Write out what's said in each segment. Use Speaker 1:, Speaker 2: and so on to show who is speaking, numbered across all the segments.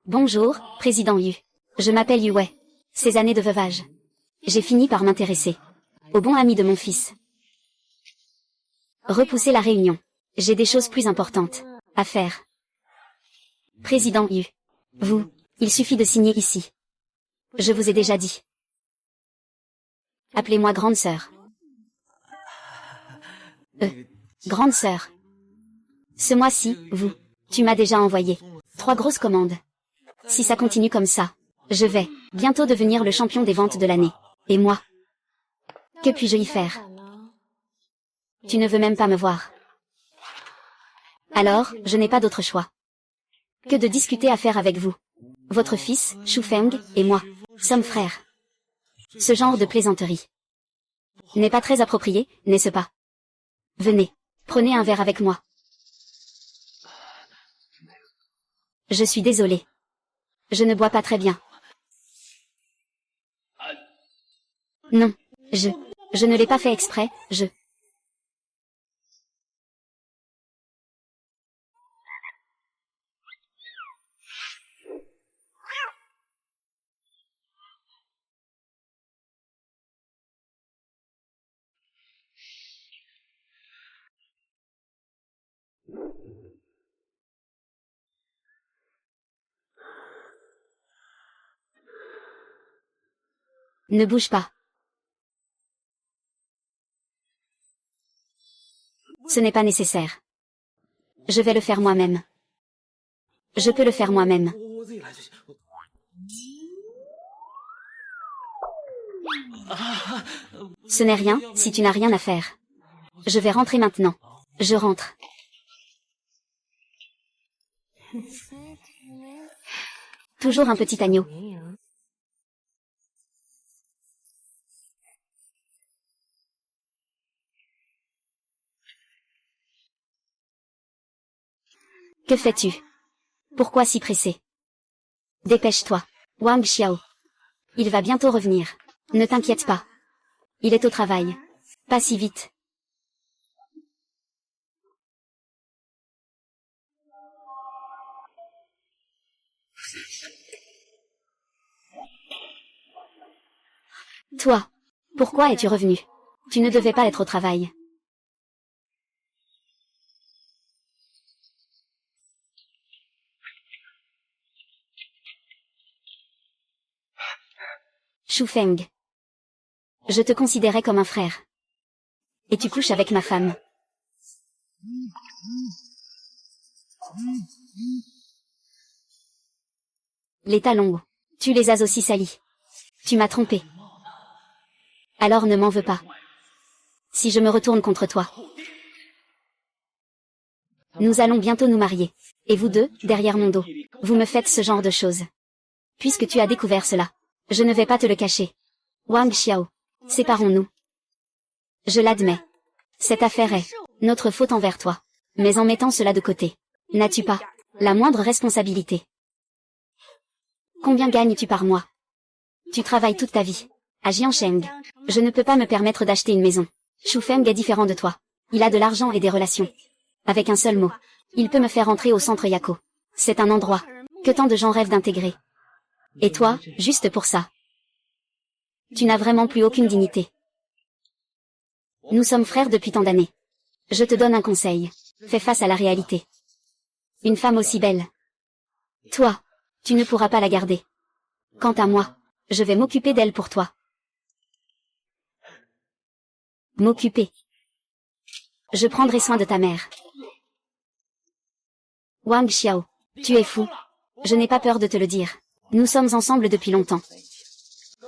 Speaker 1: Bonjour, président Yu. Je m'appelle Yu Wei. Ces années de veuvage. J'ai fini par m'intéresser au bon ami de mon fils. Repousser la réunion. J'ai des choses plus importantes à faire. Président Yu. Vous, il suffit de signer ici. Je vous ai déjà dit. Appelez-moi grande sœur. Grande sœur. Ce mois-ci, tu m'as déjà envoyé 3 grosses commandes. Si ça continue comme ça, je vais bientôt devenir le champion des ventes de l'année. Et moi? Que puis-je y faire? Tu ne veux même pas me voir. Alors, je n'ai pas d'autre choix que de discuter affaires avec vous. Votre fils, Shu Feng, et moi, sommes frères. Ce genre de plaisanterie n'est pas très approprié, n'est-ce pas? Venez, prenez un verre avec moi. Je suis désolée. Je ne bois pas très bien. Non, je ne l'ai pas fait exprès, Ne bouge pas. Ce n'est pas nécessaire. Je vais le faire moi-même. Je peux le faire moi-même. Ce n'est rien, si tu n'as rien à faire. Je vais rentrer maintenant. Je rentre. Toujours un petit agneau. Que fais-tu? Pourquoi si pressé? Dépêche-toi. Wang Xiao. Il va bientôt revenir. Ne t'inquiète pas. Il est au travail. Pas si vite. Toi, pourquoi es-tu revenu? Tu ne devais pas être au travail. Shu Feng. Je te considérais comme un frère. Et tu couches avec ma femme. Les talons hauts. Tu les as aussi salis. Tu m'as trompé. Alors ne m'en veux pas. Si je me retourne contre toi. Nous allons bientôt nous marier. Et vous deux, derrière mon dos, vous me faites ce genre de choses. Puisque tu as découvert cela, je ne vais pas te le cacher. Wang Xiao, séparons-nous. Je l'admets. Cette affaire est notre faute envers toi. Mais en mettant cela de côté, n'as-tu pas la moindre responsabilité? Combien gagnes-tu par mois? Tu travailles toute ta vie à Jiansheng. Je ne peux pas me permettre d'acheter une maison. Shu Feng est différent de toi. Il a de l'argent et des relations. Avec un seul mot, il peut me faire entrer au centre Yako. C'est un endroit que tant de gens rêvent d'intégrer. Et toi, juste pour ça, tu n'as vraiment plus aucune dignité. Nous sommes frères depuis tant d'années. Je te donne un conseil. Fais face à la réalité. Une femme aussi belle. Toi, tu ne pourras pas la garder. Quant à moi, je vais m'occuper d'elle pour toi. M'occuper. Je prendrai soin de ta mère. Wang Xiao, tu es fou. Je n'ai pas peur de te le dire. Nous sommes ensemble depuis longtemps.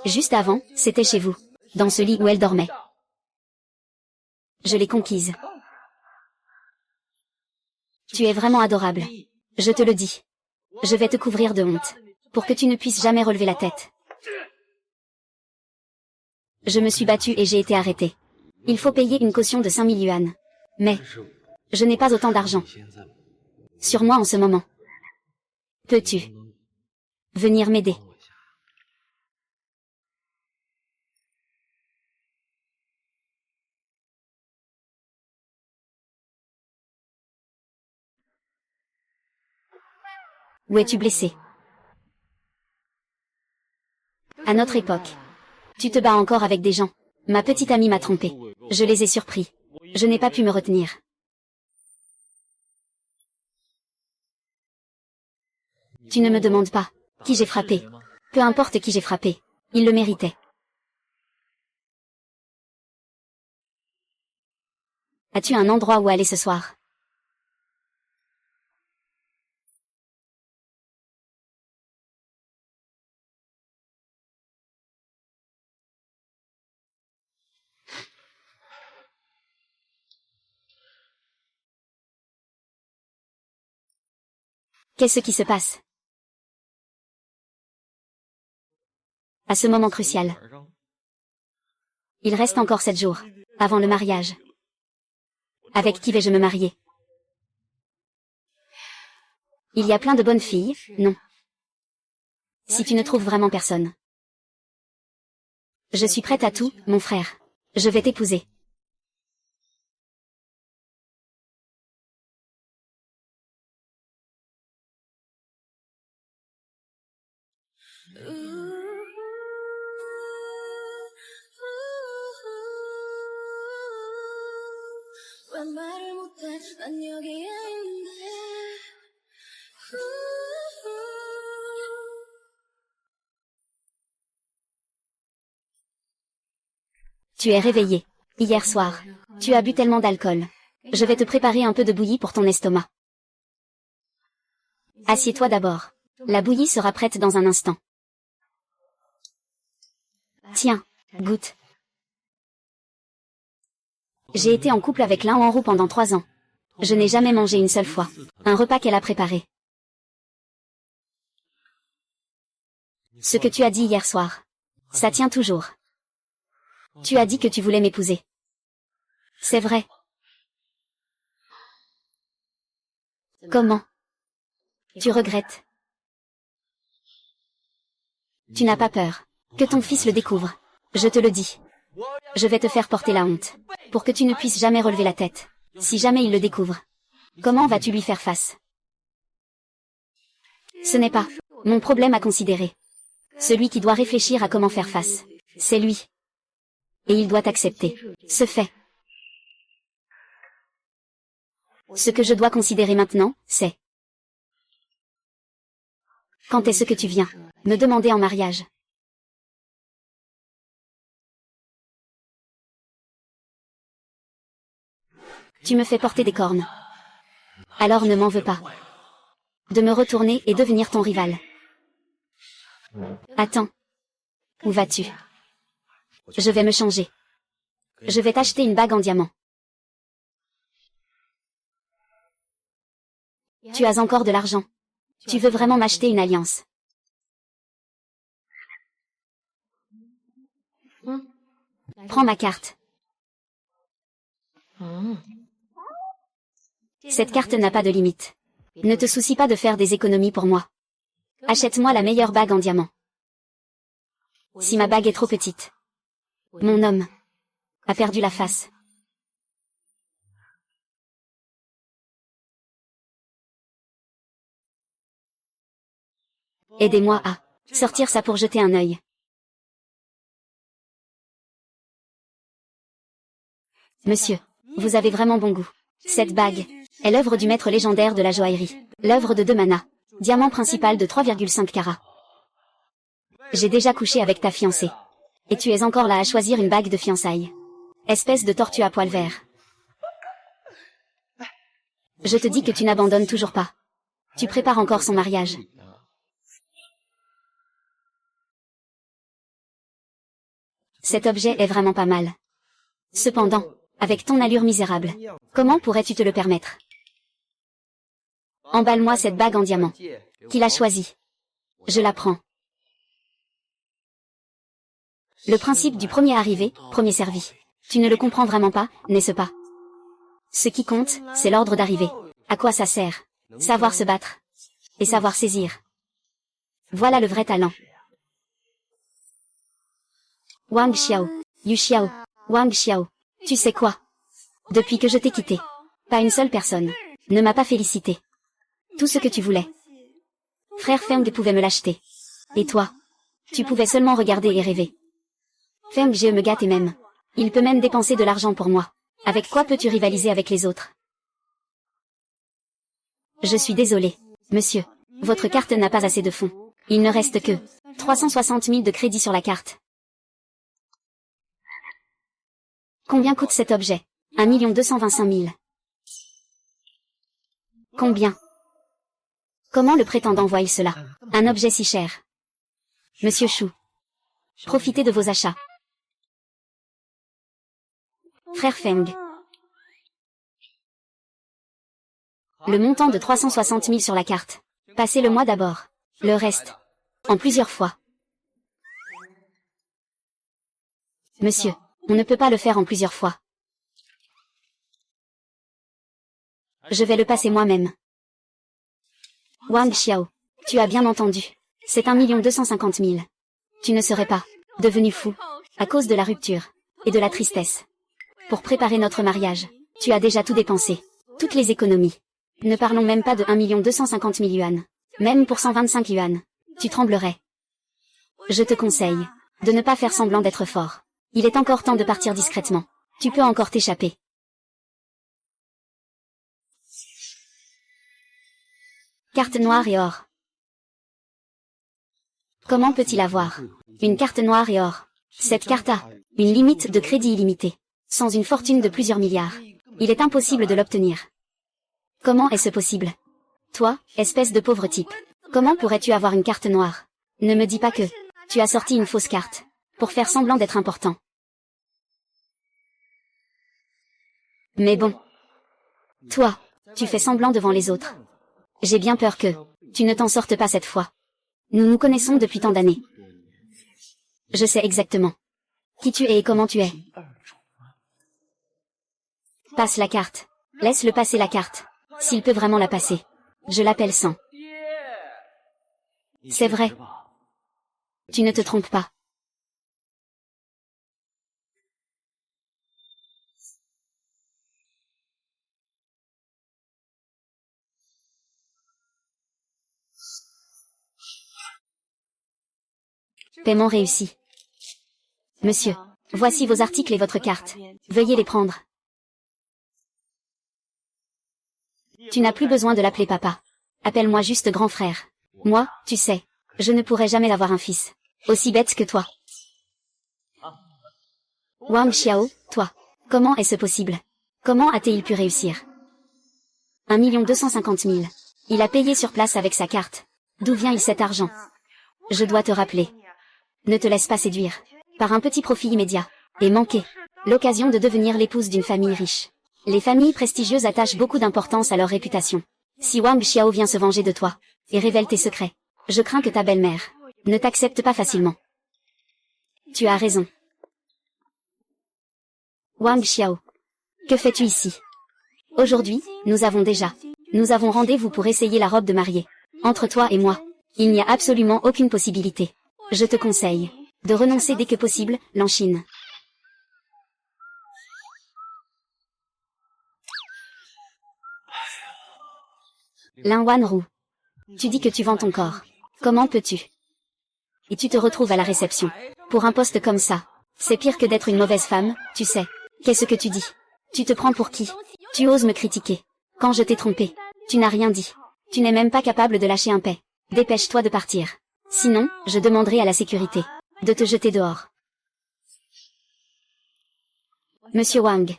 Speaker 1: Juste avant, c'était chez vous, dans ce lit où elle dormait. Je l'ai conquise. Tu es vraiment adorable. Je te le dis. Je vais te couvrir de honte, pour que tu ne puisses jamais relever la tête. Je me suis battue et j'ai été arrêtée. Il faut payer une caution de 5000 yuan. Mais, je n'ai pas autant d'argent sur moi en ce moment. Peux-tu venir m'aider? Où es-tu blessé? À notre époque. Tu te bats encore avec des gens. Ma petite amie m'a trompé. Je les ai surpris. Je n'ai pas pu me retenir. Tu ne me demandes pas qui j'ai frappé. Peu importe qui j'ai frappé. Il le méritait. As-tu un endroit où aller ce soir? Qu'est-ce qui se passe? À ce moment crucial. Il reste encore 7 jours, avant le mariage. Avec qui vais-je me marier? Il y a plein de bonnes filles, non? Si tu ne trouves vraiment personne. Je suis prête à tout, mon frère. Je vais t'épouser. Tu es réveillé. Hier soir. Tu as bu tellement d'alcool. Je vais te préparer un peu de bouillie pour ton estomac. Assieds-toi d'abord. La bouillie sera prête dans un instant. Tiens, goûte. J'ai été en couple avec Lin Wanru pendant 3 ans. Je n'ai jamais mangé une seule fois. Un repas qu'elle a préparé. Ce que tu as dit hier soir. Ça tient toujours. Tu as dit que tu voulais m'épouser. C'est vrai. Comment? Tu regrettes? Tu n'as pas peur que ton fils le découvre. Je te le dis. Je vais te faire porter la honte, pour que tu ne puisses jamais relever la tête. Si jamais il le découvre, comment vas-tu lui faire face? Ce n'est pas mon problème à considérer. Celui qui doit réfléchir à comment faire face, c'est lui. Et il doit accepter ce fait. Ce que je dois considérer maintenant, c'est... Quand est-ce que tu viens me demander en mariage? Tu me fais porter des cornes. Alors ne m'en veux pas. De me retourner et devenir ton rival. Attends. Où vas-tu? Je vais me changer. Je vais t'acheter une bague en diamant. Tu as encore de l'argent. Tu veux vraiment m'acheter une alliance? Prends ma carte. Cette carte n'a pas de limite. Ne te soucie pas de faire des économies pour moi. Achète-moi la meilleure bague en diamant. Si ma bague est trop petite, mon homme a perdu la face. Aidez-moi à sortir ça pour jeter un œil. Monsieur, vous avez vraiment bon goût. Cette bague est l'œuvre du maître légendaire de la joaillerie. L'œuvre de 2 manas. Diamant principal de 3,5 carats. J'ai déjà couché avec ta fiancée. Et tu es encore là à choisir une bague de fiançailles. Espèce de tortue à poil vert. Je te dis que tu n'abandonnes toujours pas. Tu prépares encore son mariage. Cet objet est vraiment pas mal. Cependant, avec ton allure misérable, comment pourrais-tu te le permettre? Emballe-moi cette bague en diamant. Qui l'a choisie? Je la prends. Le principe du premier arrivé, premier servi. Tu ne le comprends vraiment pas, n'est-ce pas? Ce qui compte, c'est l'ordre d'arrivée. À quoi ça sert? Savoir se battre. Et savoir saisir. Voilà le vrai talent. Wang Xiao. Yu Xiao. Wang Xiao. Tu sais quoi? Depuis que je t'ai quitté, pas une seule personne ne m'a pas félicité. Tout ce que tu voulais. Frère Feng pouvait me l'acheter. Et toi? Tu pouvais seulement regarder et rêver. Feng Jie me gâte et m'aime. Il peut même dépenser de l'argent pour moi. Avec quoi peux-tu rivaliser avec les autres? Je suis désolé, monsieur. Votre carte n'a pas assez de fonds. Il ne reste que 360 000 de crédit sur la carte. Combien coûte cet objet? 1 225 000. Combien? Comment le prétendant voit-il cela? Un objet si cher. Monsieur Chou, profitez de vos achats. Frère Feng. Le montant de 360 000 sur la carte. Passez-le moi d'abord. Le reste. En plusieurs fois. Monsieur, on ne peut pas le faire en plusieurs fois. Je vais le passer moi-même. Wang Xiao, tu as bien entendu. C'est 1 250 000. Tu ne serais pas devenu fou à cause de la rupture et de la tristesse. Pour préparer notre mariage, tu as déjà tout dépensé. Toutes les économies. Ne parlons même pas de 1 250 000 yuan. Même pour 125 yuan, tu tremblerais. Je te conseille de ne pas faire semblant d'être fort. Il est encore temps de partir discrètement. Tu peux encore t'échapper. Carte noire et or. Comment peut-il avoir une carte noire et or? Cette carte a une limite de crédit illimitée. Sans une fortune de plusieurs milliards, il est impossible de l'obtenir. Comment est-ce possible? Toi, espèce de pauvre type, comment pourrais-tu avoir une carte noire? Ne me dis pas que tu as sorti une fausse carte pour faire semblant d'être important. Mais bon. Toi, tu fais semblant devant les autres. J'ai bien peur que tu ne t'en sortes pas cette fois. Nous nous connaissons depuis tant d'années. Je sais exactement qui tu es et comment tu es. Passe la carte. Laisse-le passer la carte. S'il peut vraiment la passer. Je l'appelle sans. C'est vrai. Tu ne te trompes pas. Paiement réussi. Monsieur, voici vos articles et votre carte. Veuillez les prendre. Tu n'as plus besoin de l'appeler papa. Appelle-moi juste grand frère. Moi, tu sais, je ne pourrai jamais avoir un fils aussi bête que toi. Wang Xiao, toi, comment est-ce possible? Comment a-t-il pu réussir? 1 250 000. Il a payé sur place avec sa carte. D'où vient-il cet argent? Je dois te rappeler. Ne te laisse pas séduire par un petit profit immédiat et manquer l'occasion de devenir l'épouse d'une famille riche. Les familles prestigieuses attachent beaucoup d'importance à leur réputation. Si Wang Xiao vient se venger de toi et révèle tes secrets, je crains que ta belle-mère ne t'accepte pas facilement. Tu as raison. Wang Xiao, que fais-tu ici? Aujourd'hui, nous avons rendez-vous pour essayer la robe de mariée. Entre toi et moi, il n'y a absolument aucune possibilité. Je te conseille de renoncer dès que possible, Lanchine. Lin Wanru. Tu dis que tu vends ton corps. Comment peux-tu? Et tu te retrouves à la réception. Pour un poste comme ça, c'est pire que d'être une mauvaise femme, tu sais. Qu'est-ce que tu dis? Tu te prends pour qui? Tu oses me critiquer. Quand je t'ai trompé, tu n'as rien dit. Tu n'es même pas capable de lâcher un paix. Dépêche-toi de partir. Sinon, je demanderai à la sécurité de te jeter dehors. Monsieur Wang.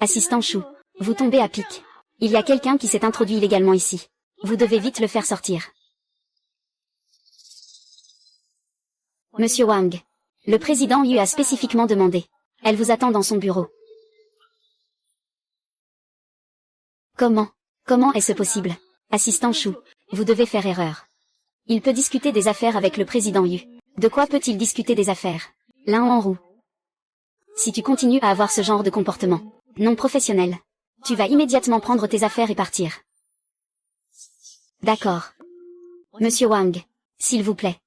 Speaker 1: Assistant Chou. Vous tombez à pic. Il y a quelqu'un qui s'est introduit illégalement ici. Vous devez vite le faire sortir. Monsieur Wang. Le président Yu a spécifiquement demandé. Elle vous attend dans son bureau. Comment est-ce possible? Assistant Chou, vous devez faire erreur. Il peut discuter des affaires avec le président Yu. De quoi peut-il discuter des affaires? Lin Wanru. Si tu continues à avoir ce genre de comportement non professionnel, tu vas immédiatement prendre tes affaires et partir. D'accord. Monsieur Wang, s'il vous plaît.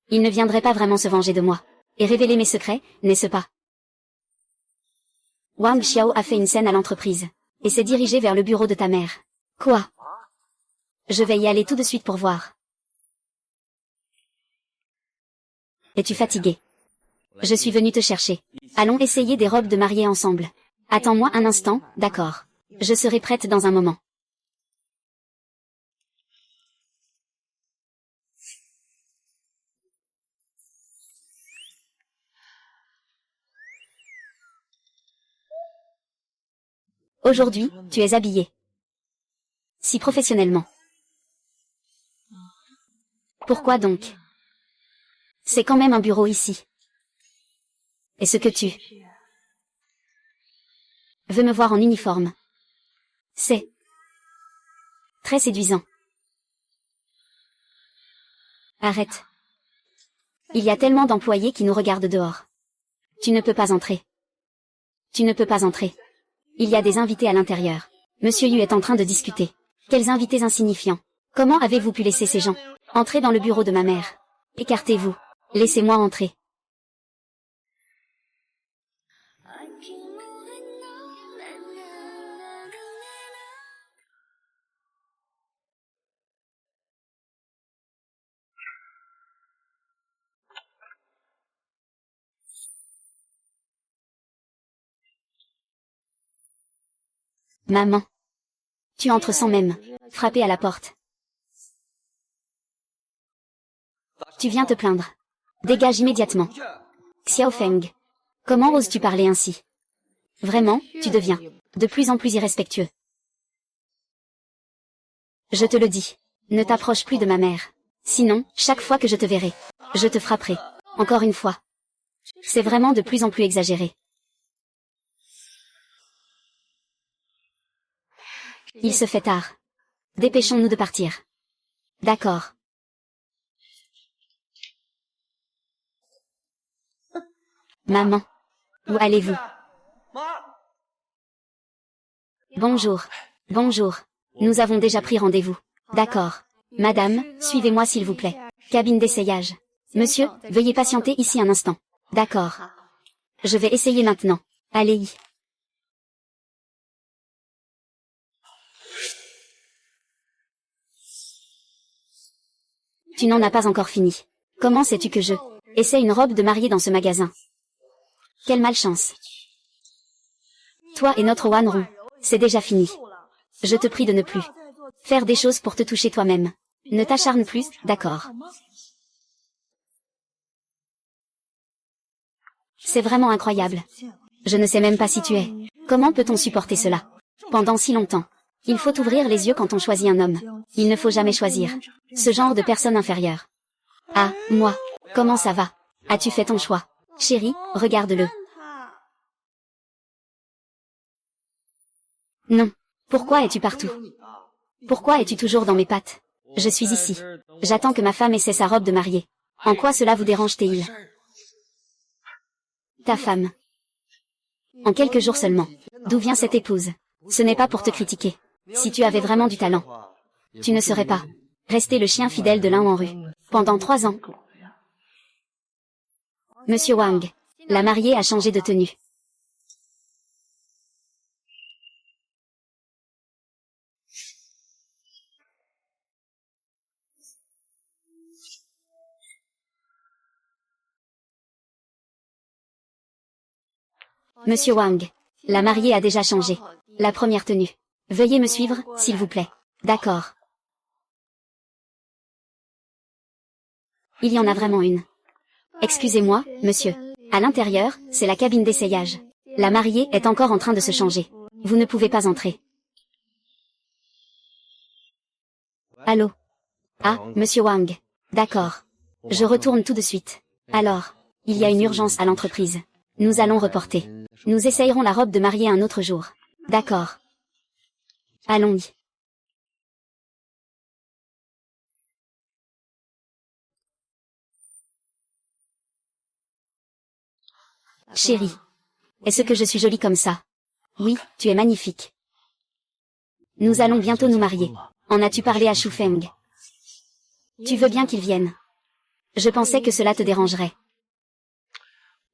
Speaker 1: Il ne viendrait pas vraiment se venger de moi et révéler mes secrets, n'est-ce pas? Wang Xiao a fait une scène à l'entreprise. et s'est dirigé vers le bureau de ta mère. Quoi? Je vais y aller tout de suite pour voir. Es-tu fatigué? Je suis venue te chercher. Allons essayer des robes de mariée ensemble. Attends-moi un instant, d'accord. Je serai prête dans un moment. Aujourd'hui, tu es habillée. Si professionnellement. Pourquoi donc? C'est quand même un bureau ici. Est-ce que tu veux me voir en uniforme? C'est très séduisant. Arrête. Il y a tellement d'employés qui nous regardent dehors. Tu ne peux pas entrer. Tu ne peux pas entrer. Il y a des invités à l'intérieur. Monsieur Yu est en train de discuter. Quels invités insignifiants. Comment avez-vous pu laisser ces gens entrer dans le bureau de ma mère? Écartez-vous. Laissez-moi entrer. Maman. Tu entres sans même frapper à la porte. Tu viens te plaindre. Dégage immédiatement. Xiao Feng. Comment oses-tu parler ainsi? Vraiment, tu deviens de plus en plus irrespectueux. Je te le dis. Ne t'approche plus de ma mère. Sinon, chaque fois que je te verrai, je te frapperai. Encore une fois. C'est vraiment de plus en plus exagéré. Il se fait tard. Dépêchons-nous de partir. D'accord. Maman. Où allez-vous? Bonjour. Bonjour. Nous avons déjà pris rendez-vous. D'accord. Madame, suivez-moi s'il vous plaît. Cabine d'essayage. Monsieur, veuillez patienter ici un instant. D'accord. Je vais essayer maintenant. Allez-y. Tu n'en as pas encore fini. Comment sais-tu que je essaie une robe de mariée dans ce magasin? Quelle malchance. Toi et notre Wanru. C'est déjà fini. Je te prie de ne plus faire des choses pour te toucher toi-même. Ne t'acharne plus, d'accord. C'est vraiment incroyable. Je ne sais même pas si tu es. Comment peut-on supporter cela? Pendant si longtemps. Il faut ouvrir les yeux quand on choisit un homme. Il ne faut jamais choisir ce genre de personne inférieure. Ah, moi. Comment ça va? As-tu fait ton choix? Chérie, regarde-le. Non. Pourquoi es-tu partout? Pourquoi es-tu toujours dans mes pattes? Je suis ici. J'attends que ma femme essaie sa robe de mariée. En quoi cela vous dérange-t-il? Ta femme. En quelques jours seulement. D'où vient cette épouse? Ce n'est pas pour te critiquer. Si tu avais vraiment du talent, tu ne serais pas resté le chien fidèle de Lin Wanru pendant 3 ans. Monsieur Wang, la mariée a changé de tenue. Monsieur Wang, la mariée a déjà changé. La première tenue. Veuillez me suivre, s'il vous plaît. D'accord. Il y en a vraiment une. Excusez-moi, monsieur. À l'intérieur, c'est la cabine d'essayage. La mariée est encore en train de se changer. Vous ne pouvez pas entrer. Allô? Ah, monsieur Wang. D'accord. Je retourne tout de suite. Alors, il y a une urgence à l'entreprise. Nous allons reporter. Nous essayerons la robe de mariée un autre jour. D'accord. Allons-y. Chérie. Est-ce que je suis jolie comme ça? Oui, tu es magnifique. Nous allons bientôt nous marier. En as-tu parlé à Shu Feng? Tu veux bien qu'il vienne? Je pensais que cela te dérangerait.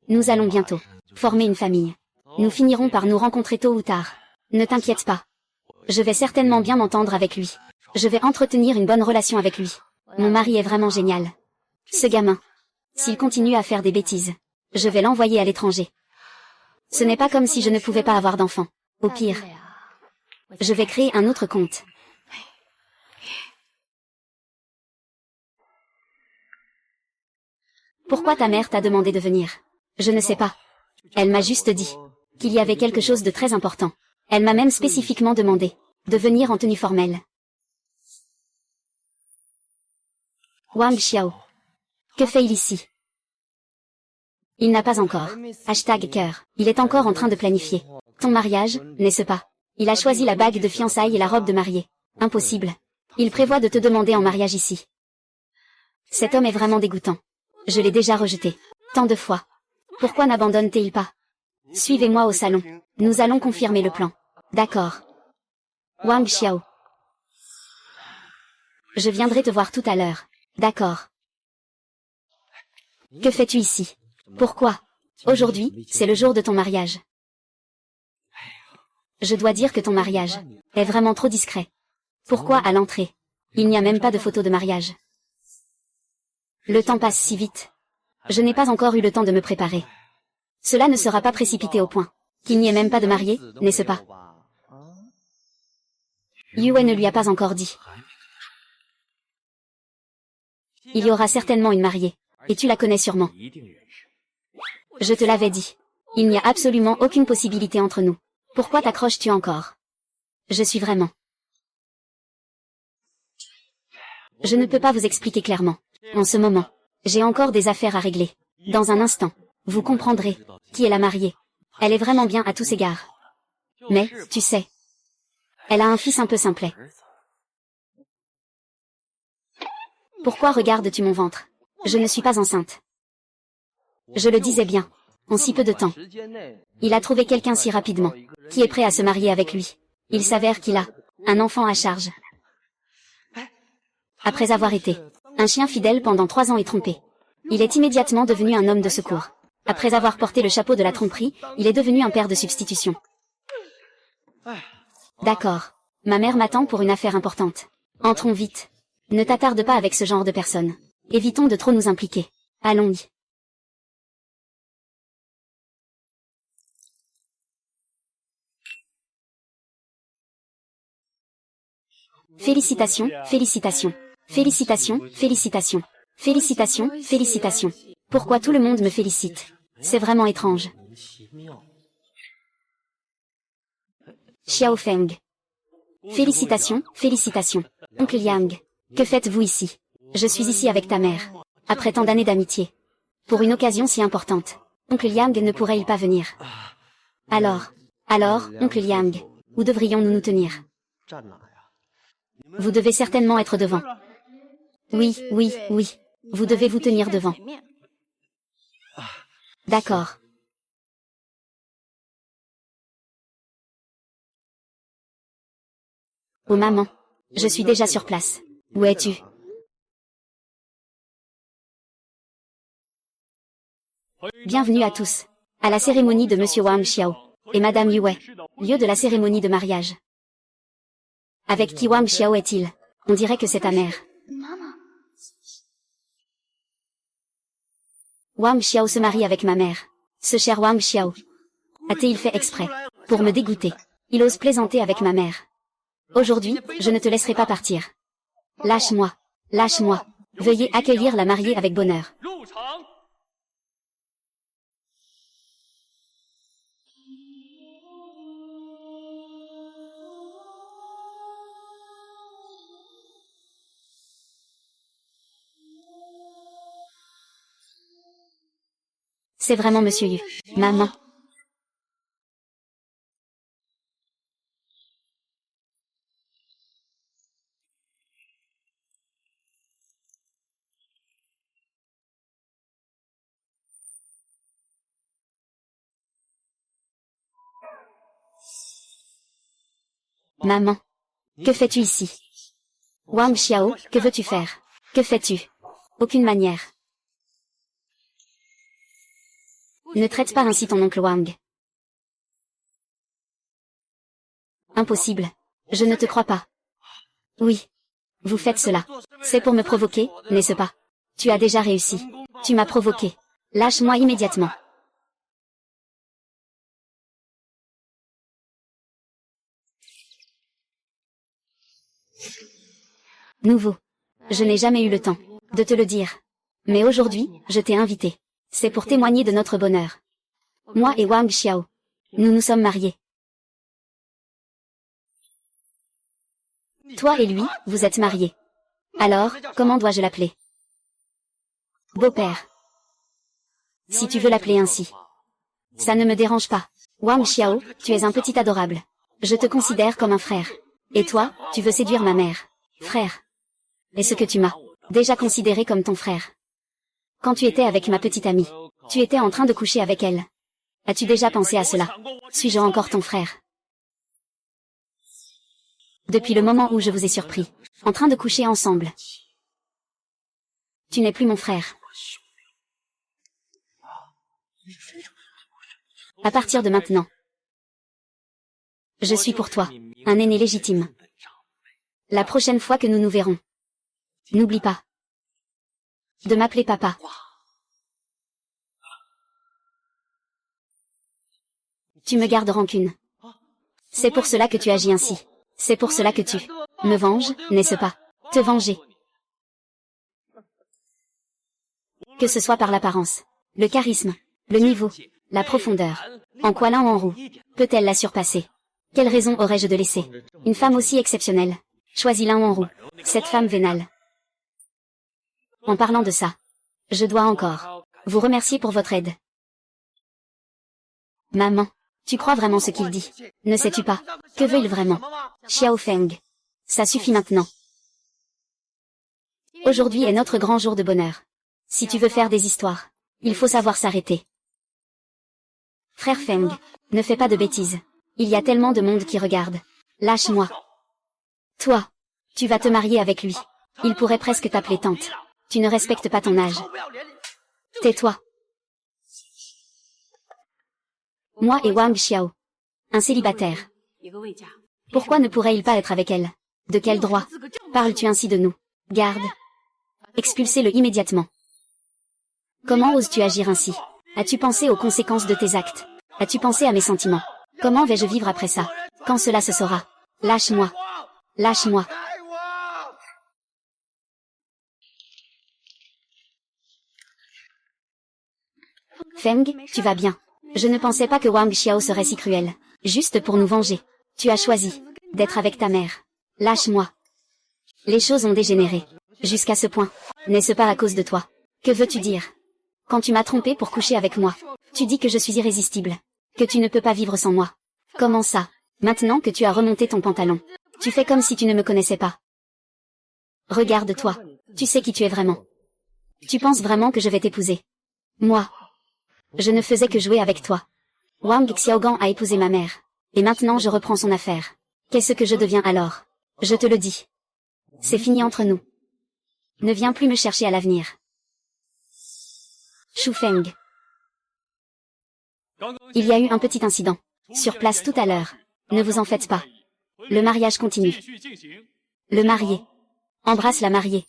Speaker 1: Nous allons bientôt former une famille. Nous finirons par nous rencontrer tôt ou tard. Ne t'inquiète pas. Je vais certainement bien m'entendre avec lui. Je vais entretenir une bonne relation avec lui. Mon mari est vraiment génial. Ce gamin. S'il continue à faire des bêtises, je vais l'envoyer à l'étranger. Ce n'est pas comme si je ne pouvais pas avoir d'enfant. Au pire, je vais créer un autre compte. Pourquoi ta mère t'a demandé de venir? Je ne sais pas. Elle m'a juste dit qu'il y avait quelque chose de très important. Elle m'a même spécifiquement demandé de venir en tenue formelle. Wang Xiao. Que fait-il ici? Il n'a pas encore. #cœur. Il est encore en train de planifier ton mariage, n'est-ce pas? Il a choisi la bague de fiançailles et la robe de mariée. Impossible. Il prévoit de te demander en mariage ici. Cet homme est vraiment dégoûtant. Je l'ai déjà rejeté. Tant de fois. Pourquoi n'abandonne-t-il pas? Suivez-moi au salon. Nous allons confirmer le plan. D'accord. Wang Xiao. Je viendrai te voir tout à l'heure. D'accord. Que fais-tu ici? Pourquoi? Aujourd'hui, c'est le jour de ton mariage. Je dois dire que ton mariage est vraiment trop discret. Pourquoi à l'entrée? Il n'y a même pas de photo de mariage. Le temps passe si vite. Je n'ai pas encore eu le temps de me préparer. Cela ne sera pas précipité au point qu'il n'y ait même pas de mariée, n'est-ce pas? Yue ne lui a pas encore dit. Il y aura certainement une mariée, et tu la connais sûrement. Je te l'avais dit. Il n'y a absolument aucune possibilité entre nous. Pourquoi t'accroches-tu encore? Je suis vraiment. Je ne peux pas vous expliquer clairement. En ce moment, j'ai encore des affaires à régler. Dans un instant, vous comprendrez qui est la mariée. Elle est vraiment bien à tous égards. Mais, tu sais, elle a un fils un peu simplet. Pourquoi regardes-tu mon ventre? Je ne suis pas enceinte. Je le disais bien, en si peu de temps. Il a trouvé quelqu'un si rapidement, qui est prêt à se marier avec lui. Il s'avère qu'il a un enfant à charge. Après avoir été un chien fidèle pendant 3 ans et trompé, il est immédiatement devenu un homme de secours. Après avoir porté le chapeau de la tromperie, il est devenu un père de substitution. D'accord. Ma mère m'attend pour une affaire importante. Entrons vite. Ne t'attarde pas avec ce genre de personnes. Évitons de trop nous impliquer. Allons-y. Félicitations, félicitations. Félicitations, félicitations. Félicitations, félicitations. Pourquoi tout le monde me félicite? C'est vraiment étrange. Xiao Feng. Félicitations, félicitations. Oncle Yang. Que faites-vous ici? Je suis ici avec ta mère. Après tant d'années d'amitié. Pour une occasion si importante. Oncle Yang ne pourrait-il pas venir? Alors, Oncle Yang, où devrions-nous nous tenir? Vous devez certainement être devant. Oui, oui, oui. Vous devez vous tenir devant. D'accord. Oh maman. Je suis déjà sur place. Où es-tu? Bienvenue à tous. À la cérémonie de Monsieur Wang Xiao et Madame Yue. Lieu de la cérémonie de mariage. Avec qui Wang Xiao est-il? On dirait que c'est ta mère. Wang Xiao se marie avec ma mère. Ce cher Wang Xiao. A-t-il fait exprès pour me dégoûter? Il ose plaisanter avec ma mère. Aujourd'hui, je ne te laisserai pas partir. Lâche-moi. Lâche-moi. Veuillez accueillir la mariée avec bonheur. C'est vraiment Monsieur Yu. Maman. Maman. Que fais-tu ici? Wang Xiao, que veux-tu faire? Que fais-tu? Aucune manière. Ne traite pas ainsi ton oncle Wang. Impossible. Je ne te crois pas. Oui. Vous faites cela. C'est pour me provoquer, n'est-ce pas? Tu as déjà réussi. Tu m'as provoqué. Lâche-moi immédiatement. Nouveau. Je n'ai jamais eu le temps de te le dire. Mais aujourd'hui, je t'ai invité. C'est pour témoigner de notre bonheur. Moi et Wang Xiao. Nous nous sommes mariés. Toi et lui, vous êtes mariés. Alors, comment dois-je l'appeler? Beau-père. Si tu veux l'appeler ainsi. Ça ne me dérange pas. Wang Xiao, tu es un petit adorable. Je te considère comme un frère. Et toi, tu veux séduire ma mère. Frère. Est-ce que tu m'as déjà considéré comme ton frère? Quand tu étais avec ma petite amie, tu étais en train de coucher avec elle. As-tu déjà pensé à cela? Suis-je encore ton frère? Depuis le moment où je vous ai surpris, en train de coucher ensemble. Tu n'es plus mon frère. À partir de maintenant, je suis pour toi, un aîné légitime. La prochaine fois que nous nous verrons, n'oublie pas de m'appeler papa. Tu me gardes rancune. C'est pour cela que tu agis ainsi. C'est pour cela que tu me venges, n'est-ce pas? Te venger. Que ce soit par l'apparence, le charisme, le niveau, la profondeur. En quoi l'un ou en roue peut-elle la surpasser? Quelle raison aurais-je de laisser une femme aussi exceptionnelle choisis l'un ou en roue, cette femme vénale? En parlant de ça, je dois encore vous remercier pour votre aide. Maman, tu crois vraiment ce qu'il dit? Ne sais-tu pas? Que veut-il vraiment? Xiao Feng. Ça suffit maintenant. Aujourd'hui est notre grand jour de bonheur. Si tu veux faire des histoires, il faut savoir s'arrêter. Frère Feng, ne fais pas de bêtises. Il y a tellement de monde qui regarde. Lâche-moi. Toi, tu vas te marier avec lui. Il pourrait presque t'appeler tante. Tu ne respectes pas ton âge. Tais-toi. Moi et Wang Xiao. Un célibataire. Pourquoi ne pourrait-il pas être avec elle? De quel droit parles-tu ainsi de nous? Garde. Expulsez-le immédiatement. Comment oses-tu agir ainsi? As-tu pensé aux conséquences de tes actes? As-tu pensé à mes sentiments? Comment vais-je vivre après ça? Quand cela se saura? Lâche-moi. Lâche-moi. Feng, tu vas bien. Je ne pensais pas que Wang Xiao serait si cruel. Juste pour nous venger. Tu as choisi d'être avec ta mère. Lâche-moi. Les choses ont dégénéré. Jusqu'à ce point. N'est-ce pas à cause de toi? Que veux-tu dire? Quand tu m'as trompé pour coucher avec moi, tu dis que je suis irrésistible. Que tu ne peux pas vivre sans moi. Comment ça? Maintenant que tu as remonté ton pantalon, tu fais comme si tu ne me connaissais pas. Regarde-toi. Tu sais qui tu es vraiment. Tu penses vraiment que je vais t'épouser? Moi. Je ne faisais que jouer avec toi. Wang Xiaogang a épousé ma mère. Et maintenant je reprends son affaire. Qu'est-ce que je deviens alors? Je te le dis. C'est fini entre nous. Ne viens plus me chercher à l'avenir. Shu Feng. Il y a eu un petit incident. Sur place tout à l'heure. Ne vous en faites pas. Le mariage continue. Le marié. Embrasse la mariée.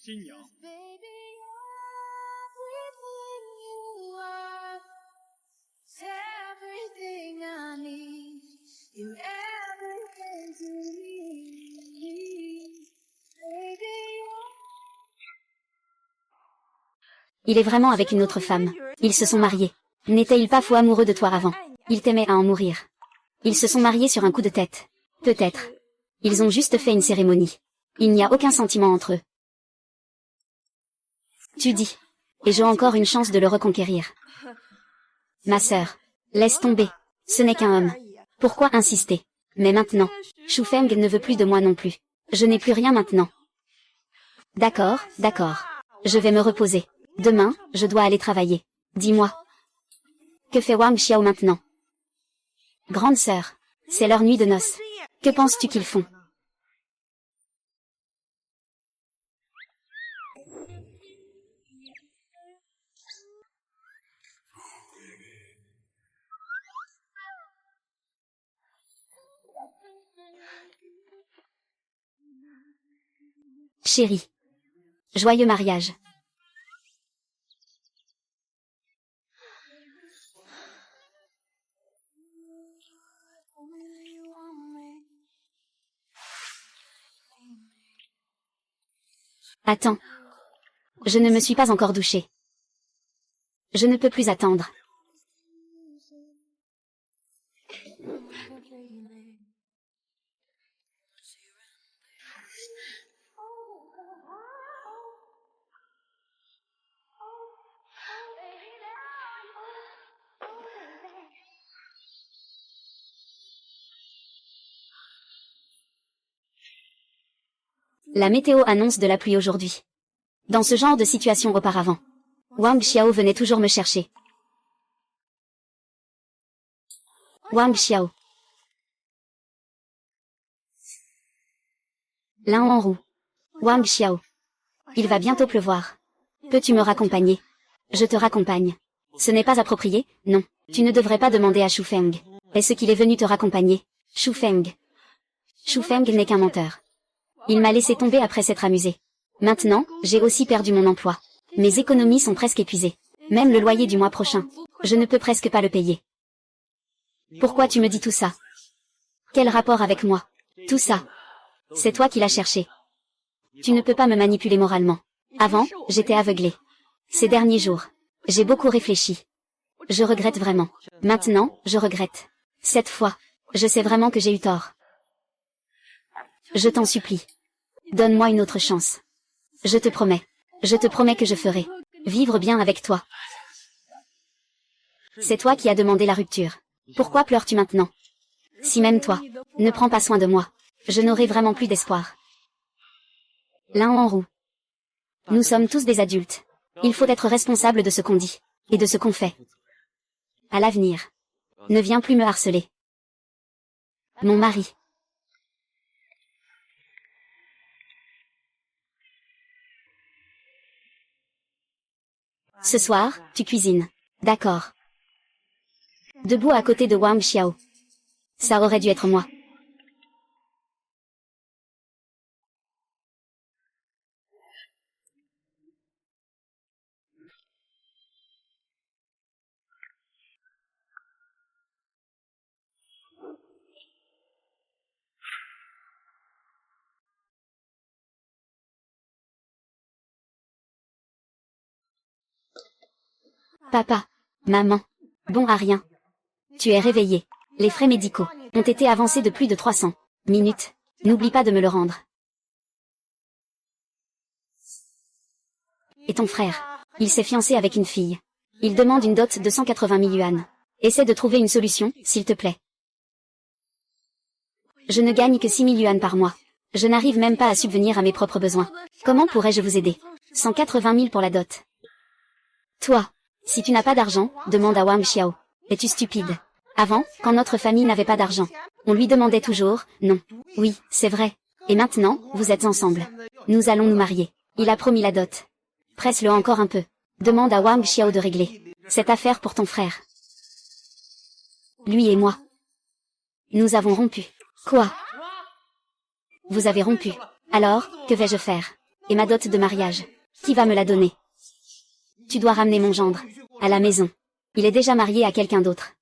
Speaker 1: Il est vraiment avec une autre femme. Ils se sont mariés. N'était-il pas fou amoureux de toi avant? Il t'aimait à en mourir. Ils se sont mariés sur un coup de tête. Peut-être. Ils ont juste fait une cérémonie. Il n'y a aucun sentiment entre eux. Tu dis. Et j'ai encore une chance de le reconquérir. Ma sœur. Laisse tomber. Ce n'est qu'un homme. Pourquoi insister? Mais maintenant, Shu Feng ne veut plus de moi non plus. Je n'ai plus rien maintenant. D'accord, d'accord. Je vais me reposer. Demain, je dois aller travailler. Dis-moi. Que fait Wang Xiao maintenant? Grande sœur. C'est leur nuit de noces. Que penses-tu qu'ils font? Chérie. Joyeux mariage. Attends. Je ne me suis pas encore douchée. Je ne peux plus attendre. La météo annonce de la pluie aujourd'hui. Dans ce genre de situation auparavant, Wang Xiao venait toujours me chercher. Wang Xiao. L'un en roue. Wang Xiao. Il va bientôt pleuvoir. Peux-tu me raccompagner? Je te raccompagne. Ce n'est pas approprié, non. Tu ne devrais pas demander à Shu Feng. Est-ce qu'il est venu te raccompagner? Shu Feng. Shu Feng n'est qu'un menteur. Il m'a laissé tomber après s'être amusé. Maintenant, j'ai aussi perdu mon emploi. Mes économies sont presque épuisées. Même le loyer du mois prochain. Je ne peux presque pas le payer. Pourquoi tu me dis tout ça? Quel rapport avec moi? Tout ça. C'est toi qui l'as cherché. Tu ne peux pas me manipuler moralement. Avant, j'étais aveuglée. Ces derniers jours, j'ai beaucoup réfléchi. Je regrette vraiment. Maintenant, je regrette. Cette fois, je sais vraiment que j'ai eu tort. Je t'en supplie. Donne-moi une autre chance. Je te promets que je ferai vivre bien avec toi. C'est toi qui as demandé la rupture. Pourquoi pleures-tu maintenant? Si même toi ne prends pas soin de moi, je n'aurai vraiment plus d'espoir. L'un en roue. Nous sommes tous des adultes. Il faut être responsable de ce qu'on dit et de ce qu'on fait. À l'avenir, ne viens plus me harceler. Mon mari. Ce soir, tu cuisines. D'accord. Debout à côté de Wang Xiao. Ça aurait dû être moi. Papa. Maman. Bon à rien. Tu es réveillé. Les frais médicaux ont été avancés de plus de 300 minutes. N'oublie pas de me le rendre. Et ton frère? Il s'est fiancé avec une fille. Il demande une dot de 180 000 yuan. Essaie de trouver une solution, s'il te plaît. Je ne gagne que 6 000 yuan par mois. Je n'arrive même pas à subvenir à mes propres besoins. Comment pourrais-je vous aider? 180 000 pour la dot. Toi, si tu n'as pas d'argent, demande à Wang Xiao. Es-tu stupide? Avant, quand notre famille n'avait pas d'argent, on lui demandait toujours, non. Oui, c'est vrai. Et maintenant, vous êtes ensemble. Nous allons nous marier. Il a promis la dot. Presse-le encore un peu. Demande à Wang Xiao de régler cette affaire pour ton frère. Lui et moi. Nous avons rompu. Quoi? Vous avez rompu. Alors, que vais-je faire? Et ma dot de mariage? Qui va me la donner? Tu dois ramener mon gendre à la maison. Il est déjà marié à quelqu'un d'autre.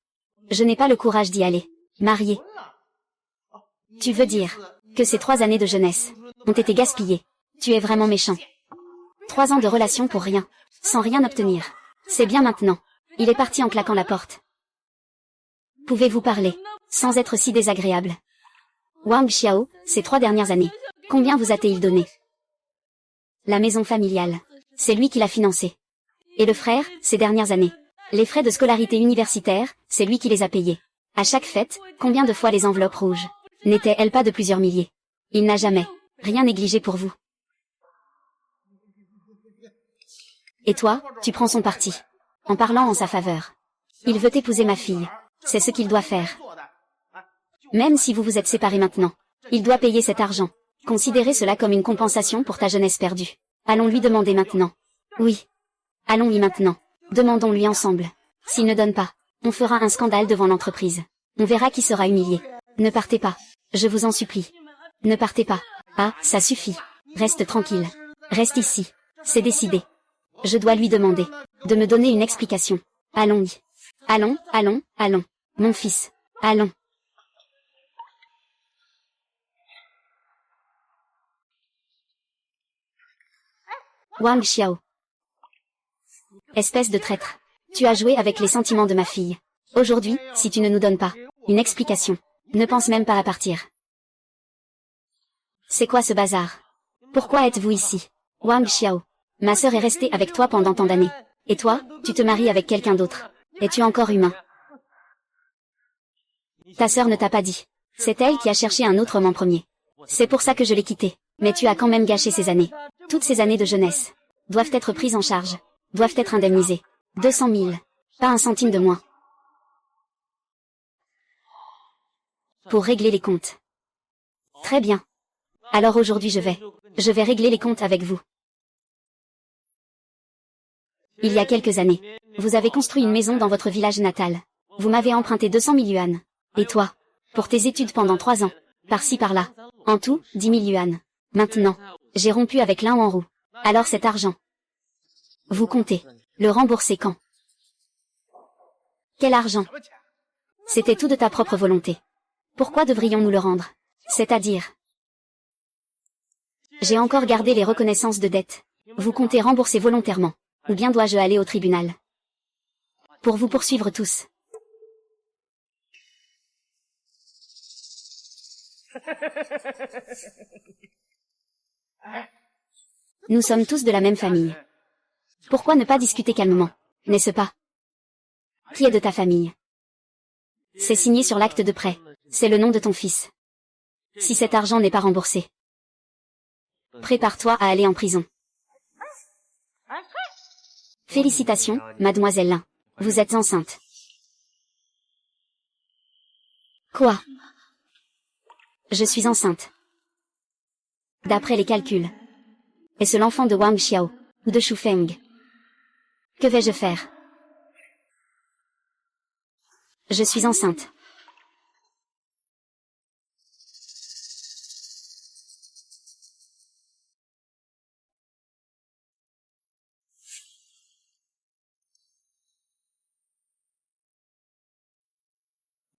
Speaker 1: Je n'ai pas le courage d'y aller. Marié. Tu veux dire que ces 3 années de jeunesse ont été gaspillées? Tu es vraiment méchant. 3 ans de relation pour rien, sans rien obtenir. C'est bien maintenant. Il est parti en claquant la porte. Pouvez-vous parler, sans être si désagréable? Wang Xiao, ces 3 dernières années, combien vous a-t-il donné? La maison familiale. C'est lui qui l'a financée. Et le frère, ces dernières années. Les frais de scolarité universitaire, c'est lui qui les a payés. À chaque fête, combien de fois les enveloppes rouges? N'étaient-elles pas de plusieurs milliers? Il n'a jamais rien négligé pour vous. Et toi, tu prends son parti, en parlant en sa faveur. Il veut épouser ma fille. C'est ce qu'il doit faire. Même si vous vous êtes séparés maintenant, il doit payer cet argent. Considérez cela comme une compensation pour ta jeunesse perdue. Allons lui demander maintenant. Oui. Allons-y maintenant. Demandons-lui ensemble. S'il ne donne pas, on fera un scandale devant l'entreprise. On verra qui sera humilié. Ne partez pas. Je vous en supplie. Ne partez pas. Ah, ça suffit. Reste tranquille. Reste ici. C'est décidé. Je dois lui demander de me donner une explication. Allons-y. Allons, allons, allons. Mon fils. Allons. Wang Xiao. Espèce de traître. Tu as joué avec les sentiments de ma fille. Aujourd'hui, si tu ne nous donnes pas une explication, ne pense même pas à partir. C'est quoi ce bazar? Pourquoi êtes-vous ici? Wang Xiao. Ma sœur est restée avec toi pendant tant d'années. Et toi, tu te maries avec quelqu'un d'autre. Es-tu encore humain? Ta sœur ne t'a pas dit. C'est elle qui a cherché un autre homme en premier. C'est pour ça que je l'ai quittée. Mais tu as quand même gâché ces années. Toutes ces années de jeunesse doivent être prises en charge. Doivent être indemnisées. 200 000. Pas un centime de moins. Pour régler les comptes. Très bien. Alors aujourd'hui je vais régler les comptes avec vous. Il y a quelques années, vous avez construit une maison dans votre village natal. Vous m'avez emprunté 200 000 yuan. Et toi? Pour tes études pendant 3 ans. Par-ci par-là. En tout, 10 000 yuan. Maintenant, j'ai rompu avec Lin Wanru. Alors cet argent. Vous comptez le rembourser quand? Quel argent? C'était tout de ta propre volonté. Pourquoi devrions-nous le rendre? C'est-à-dire, j'ai encore gardé les reconnaissances de dette. Vous comptez rembourser volontairement. Ou bien dois-je aller au tribunal? Pour vous poursuivre tous. Nous sommes tous de la même famille. Pourquoi ne pas discuter calmement, n'est-ce pas? Qui est de ta famille? C'est signé sur l'acte de prêt. C'est le nom de ton fils. Si cet argent n'est pas remboursé, prépare-toi à aller en prison. Félicitations, mademoiselle Lin. Vous êtes enceinte. Quoi? Je suis enceinte. D'après les calculs. Est-ce l'enfant de Wang Xiao, ou de Shu Feng? Que vais-je faire? Je suis enceinte.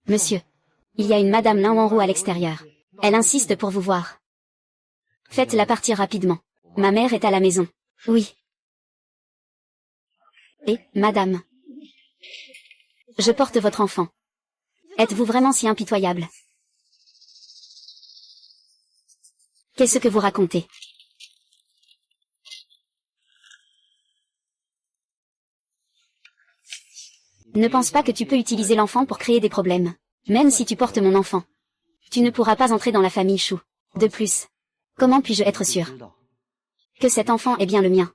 Speaker 1: Monsieur, il y a une madame Lin Wanru à l'extérieur. Elle insiste pour vous voir. Faites-la partir rapidement. Ma mère est à la maison. Oui. Et, madame, je porte votre enfant. Êtes-vous vraiment si impitoyable? Qu'est-ce que vous racontez? Ne pense pas que tu peux utiliser l'enfant pour créer des problèmes. Même si tu portes mon enfant, tu ne pourras pas entrer dans la famille Chou. De plus, comment puis-je être sûr que cet enfant est bien le mien?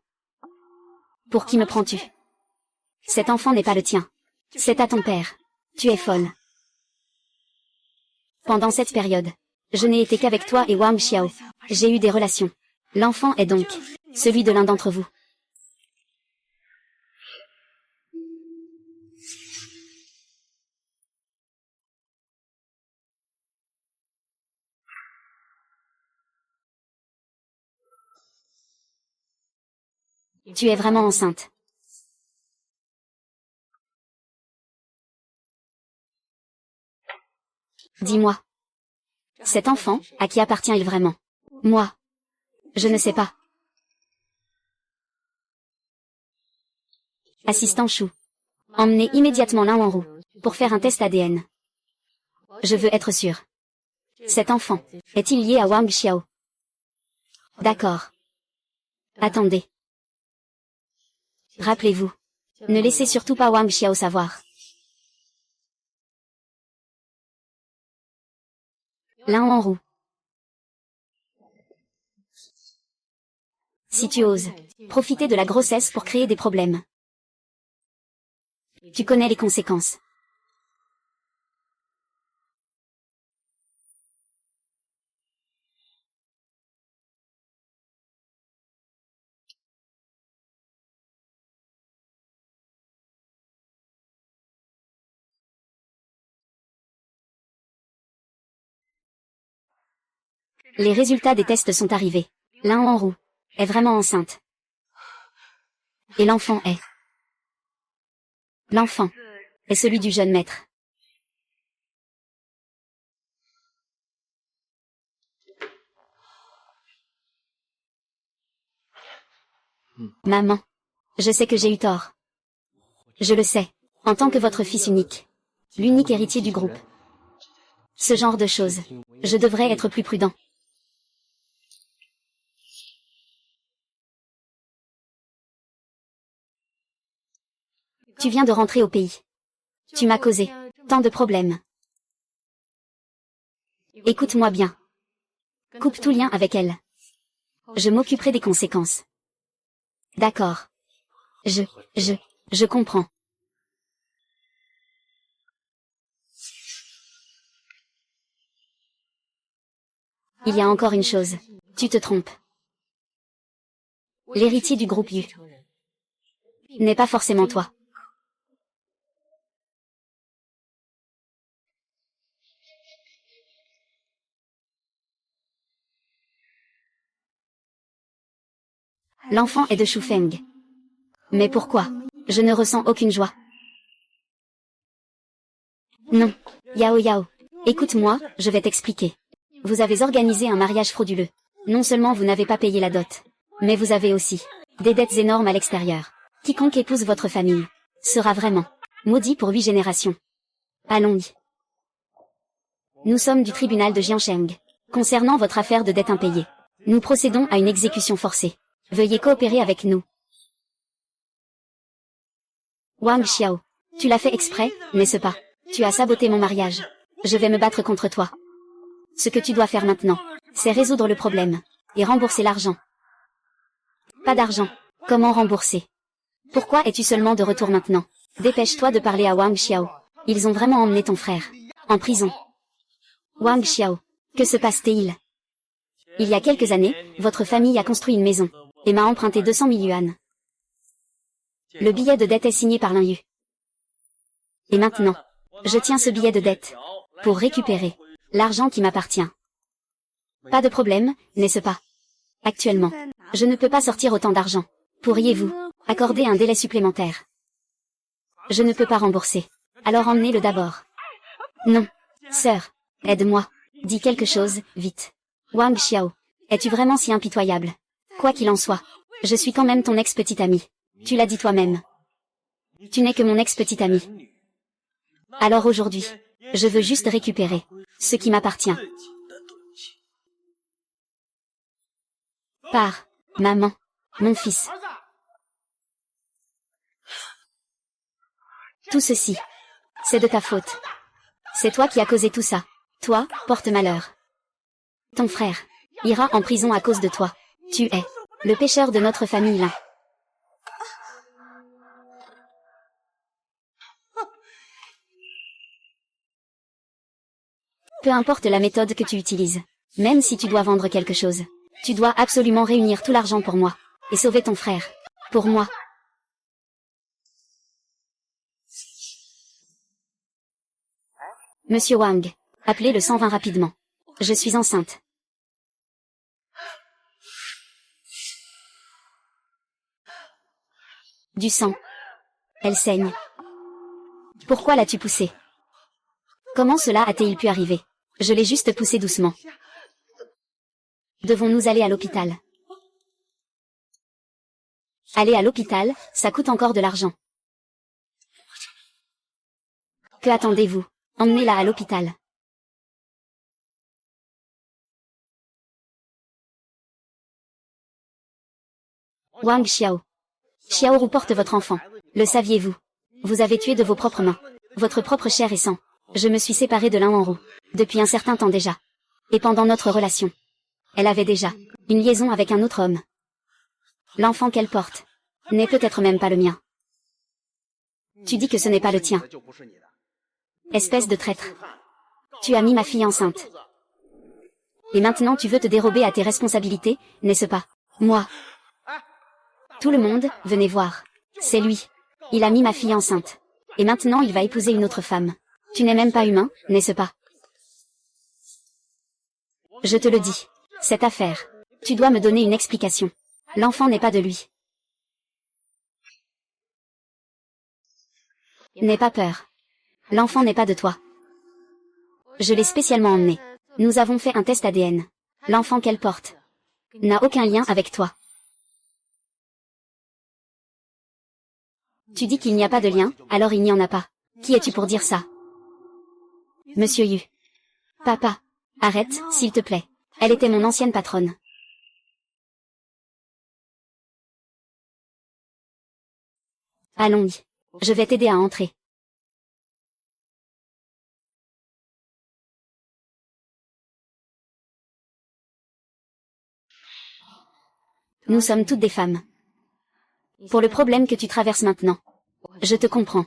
Speaker 1: Pour qui me prends-tu? Cet enfant n'est pas le tien. C'est à ton père. Tu es folle. Pendant cette période, je n'ai été qu'avec toi et Wang Xiao. J'ai eu des relations. L'enfant est donc celui de l'un d'entre vous. Tu es vraiment enceinte. Dis-moi. Cet enfant, à qui appartient-il vraiment? Moi. Je ne sais pas. Assistant Chou. Emmenez immédiatement Lin Wanru pour faire un test ADN. Je veux être sûr. Cet enfant, est-il lié à Wang Xiao? D'accord. Attendez. Rappelez-vous. Ne laissez surtout pas Wang Xiao savoir. Lin Wanru. Si tu oses, profiter de la grossesse pour créer des problèmes. Tu connais les conséquences. Les résultats des tests sont arrivés. L'un en roue est vraiment enceinte. Et l'enfant est. L'enfant est celui du jeune maître. Maman, je sais que j'ai eu tort. Je le sais, en tant que votre fils unique, l'unique héritier du groupe. Ce genre de choses, je devrais être plus prudent. Tu viens de rentrer au pays. Tu m'as causé tant de problèmes. Écoute-moi bien. Coupe tout lien avec elle. Je m'occuperai des conséquences. D'accord. Je comprends. Il y a encore une chose. Tu te trompes. L'héritier du groupe Yu n'est pas forcément toi. L'enfant est de Shu Feng. Mais pourquoi? Je ne ressens aucune joie. Non. Yao Yao. Écoute-moi, je vais t'expliquer. Vous avez organisé un mariage frauduleux. Non seulement vous n'avez pas payé la dot, mais vous avez aussi des dettes énormes à l'extérieur. Quiconque épouse votre famille sera vraiment maudit pour 8 générations. Allons-y. Nous sommes du tribunal de Jiansheng. Concernant votre affaire de dette impayée, nous procédons à une exécution forcée. Veuillez coopérer avec nous. Wang Xiao, tu l'as fait exprès, n'est-ce pas? Tu as saboté mon mariage. Je vais me battre contre toi. Ce que tu dois faire maintenant, c'est résoudre le problème et rembourser l'argent. Pas d'argent. Comment rembourser? Pourquoi es-tu seulement de retour maintenant? Dépêche-toi de parler à Wang Xiao. Ils ont vraiment emmené ton frère en prison. Wang Xiao, que se passe-t-il? Il y a quelques années, votre famille a construit une maison et m'a emprunté 200 000 yuan. Le billet de dette est signé par l'un Yu. Et maintenant, je tiens ce billet de dette pour récupérer l'argent qui m'appartient. Pas de problème, n'est-ce pas? Actuellement, je ne peux pas sortir autant d'argent. Pourriez-vous accorder un délai supplémentaire? Je ne peux pas rembourser. Alors emmenez-le d'abord. Non. Sœur, aide-moi. Dis quelque chose, vite. Wang Xiao, es-tu vraiment si impitoyable? Quoi qu'il en soit, je suis quand même ton ex-petite amie. Tu l'as dit toi-même. Tu n'es que mon ex-petite amie. Alors aujourd'hui, je veux juste récupérer ce qui m'appartient. Pars, maman, mon fils. Tout ceci, c'est de ta faute. C'est toi qui as causé tout ça. Toi, porte-malheur. Ton frère ira en prison à cause de toi. Tu es le pécheur de notre famille là. Peu importe la méthode que tu utilises, même si tu dois vendre quelque chose, tu dois absolument réunir tout l'argent pour moi, et sauver ton frère. Pour moi. Monsieur Wang, appelez le 120 rapidement. Je suis enceinte. Du sang. Elle saigne. Pourquoi l'as-tu poussée? Comment cela a-t-il pu arriver? Je l'ai juste poussée doucement. Devons-nous aller à l'hôpital? Aller à l'hôpital, ça coûte encore de l'argent. Que attendez-vous? Emmenez-la à l'hôpital. Wang Xiao. Xiaoru porte votre enfant. Le saviez-vous? Vous avez tué de vos propres mains votre propre chair et sang. Je me suis séparée de Lin Wanru depuis un certain temps déjà. Et pendant notre relation, elle avait déjà une liaison avec un autre homme. L'enfant qu'elle porte n'est peut-être même pas le mien. Tu dis que ce n'est pas le tien. Espèce de traître. Tu as mis ma fille enceinte. Et maintenant tu veux te dérober à tes responsabilités, n'est-ce pas? Moi. Tout le monde, venez voir. C'est lui. Il a mis ma fille enceinte. Et maintenant il va épouser une autre femme. Tu n'es même pas humain, n'est-ce pas? Je te le dis. Cette affaire Tu dois me donner une explication. L'enfant n'est pas de lui. N'aie pas peur. L'enfant n'est pas de toi. Je l'ai spécialement emmené. Nous avons fait un test ADN. L'enfant qu'elle porte n'a aucun lien avec toi. Tu dis qu'il n'y a pas de lien, alors il n'y en a pas. Qui es-tu pour dire ça? Monsieur Yu. Papa. Arrête, s'il te plaît. Elle était mon ancienne patronne. Allons-y. Je vais t'aider à entrer. Nous sommes toutes des femmes. Pour le problème que tu traverses maintenant. Je te comprends.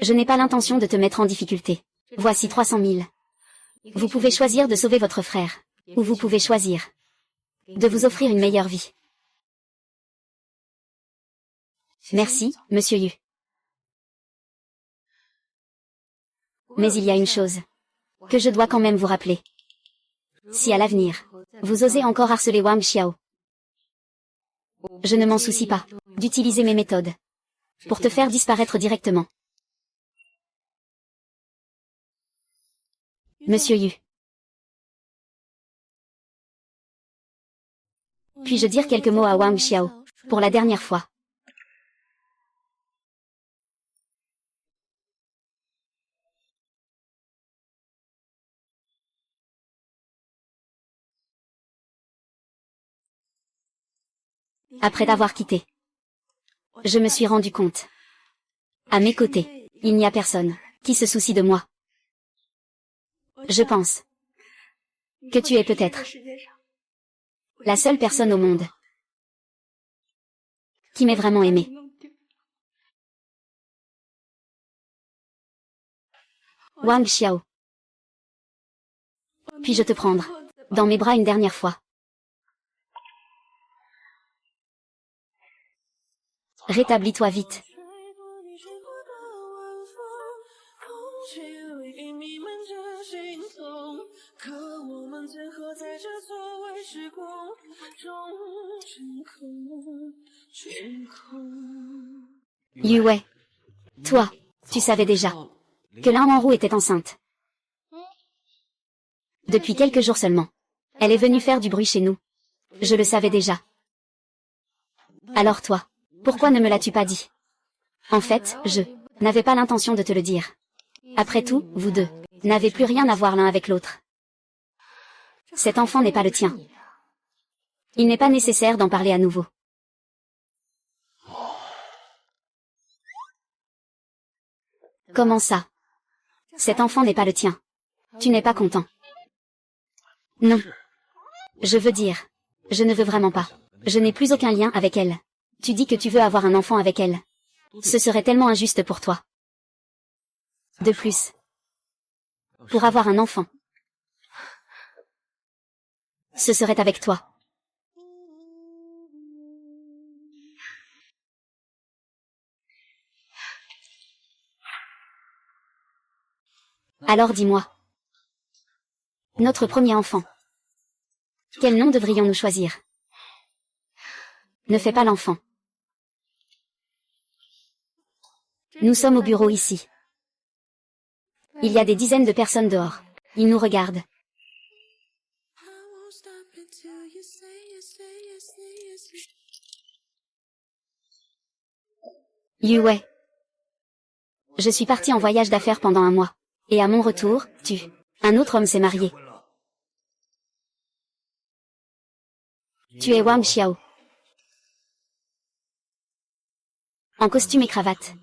Speaker 1: Je n'ai pas l'intention de te mettre en difficulté. Voici 300 000. Vous pouvez choisir de sauver votre frère. Ou vous pouvez choisir de vous offrir une meilleure vie. Merci, monsieur Yu. Mais il y a une chose que je dois quand même vous rappeler. Si à l'avenir, vous osez encore harceler Wang Xiao, je ne m'en soucie pas d'utiliser mes méthodes pour te faire disparaître directement. Monsieur Yu. Puis-je dire quelques mots à Wang Xiao, pour la dernière fois? Après t'avoir quitté, je me suis rendu compte. À mes côtés, il n'y a personne qui se soucie de moi. Je pense que tu es peut-être la seule personne au monde qui m'ait vraiment aimé. Wang Xiao. Puis-je te prendre dans mes bras une dernière fois? Rétablis-toi vite. Yu Wei. Toi, tu savais déjà que Lan Wanru était enceinte. Depuis quelques jours seulement. Elle est venue faire du bruit chez nous. Je le savais déjà. Alors toi, pourquoi ne me l'as-tu pas dit? En fait, je n'avais pas l'intention de te le dire. Après tout, vous deux n'avez plus rien à voir l'un avec l'autre. Cet enfant n'est pas le tien. Il n'est pas nécessaire d'en parler à nouveau. Comment ça? Cet enfant n'est pas le tien. Tu n'es pas content? Non. Je veux dire, je ne veux vraiment pas. Je n'ai plus aucun lien avec elle. Tu dis que tu veux avoir un enfant avec elle. Ce serait tellement injuste pour toi. De plus, pour avoir un enfant, ce serait avec toi. Alors dis-moi. Notre premier enfant. Quel nom devrions-nous choisir? Ne fais pas l'enfant. Nous sommes au bureau ici. Il y a des dizaines de personnes dehors. Ils nous regardent. Yu Wei. Je suis partie en voyage d'affaires pendant un mois. Et à mon retour, un autre homme s'est marié. Tu es Wang Xiao. En costume et cravate.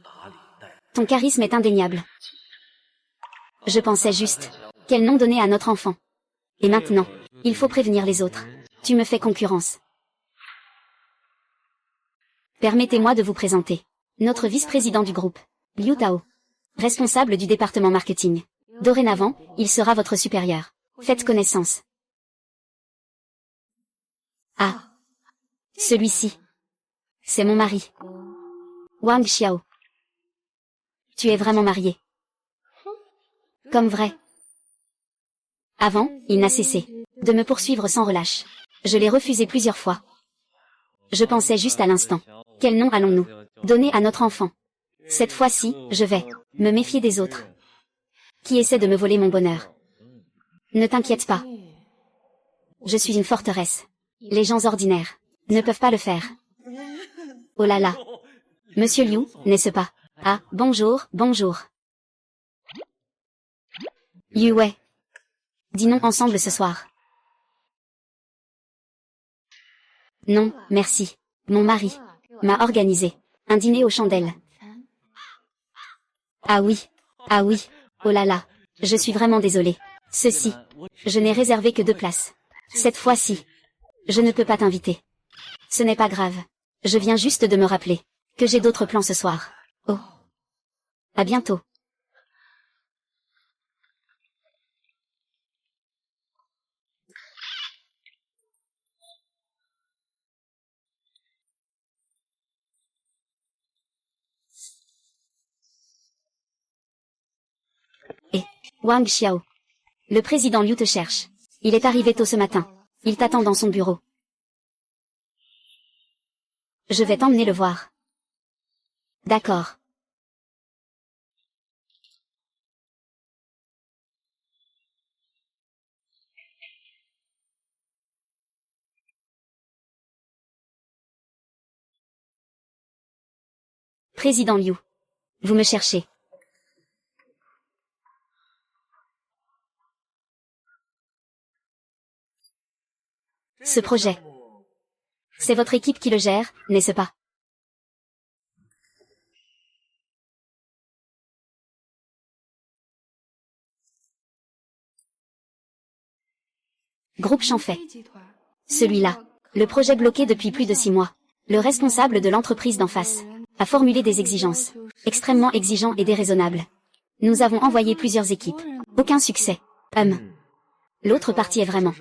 Speaker 1: Ton charisme est indéniable. Je pensais juste, quel nom donner à notre enfant? Et maintenant, il faut prévenir les autres. Tu me fais concurrence. Permettez-moi de vous présenter notre vice-président du groupe, Liu Tao, responsable du département marketing. Dorénavant, il sera votre supérieur. Faites connaissance. Ah. Celui-ci. C'est mon mari. Wang Xiao. Tu es vraiment marié. Comme vrai. Avant, il n'a cessé de me poursuivre sans relâche. Je l'ai refusé plusieurs fois. Je pensais juste à l'instant. Quel nom allons-nous donner à notre enfant? Cette fois-ci, je vais me méfier des autres qui essaient de me voler mon bonheur. Ne t'inquiète pas. Je suis une forteresse. Les gens ordinaires ne peuvent pas le faire. Oh là là. Monsieur Liu, n'est-ce pas? Ah, bonjour, bonjour. Yue. Dînons ensemble ce soir. Non, merci. Mon mari m'a organisé un dîner aux chandelles. Ah oui. Ah oui. Oh là là. Je suis vraiment désolée. Ceci. Je n'ai réservé que 2 places. Cette fois-ci. Je ne peux pas t'inviter. Ce n'est pas grave. Je viens juste de me rappeler que j'ai d'autres plans ce soir. Oh. À bientôt. Et, Wang Xiao. Le président Liu te cherche. Il est arrivé tôt ce matin. Il t'attend dans son bureau. Je vais t'emmener le voir. D'accord. Président Liu. Vous me cherchez. Ce projet. C'est votre équipe qui le gère, n'est-ce pas? Groupe Chanfei. Celui-là. Le projet bloqué depuis plus de 6 mois. Le responsable de l'entreprise d'en face a formulé des exigences extrêmement exigeantes et déraisonnables. Nous avons envoyé plusieurs équipes. Aucun succès. L'autre partie est vraiment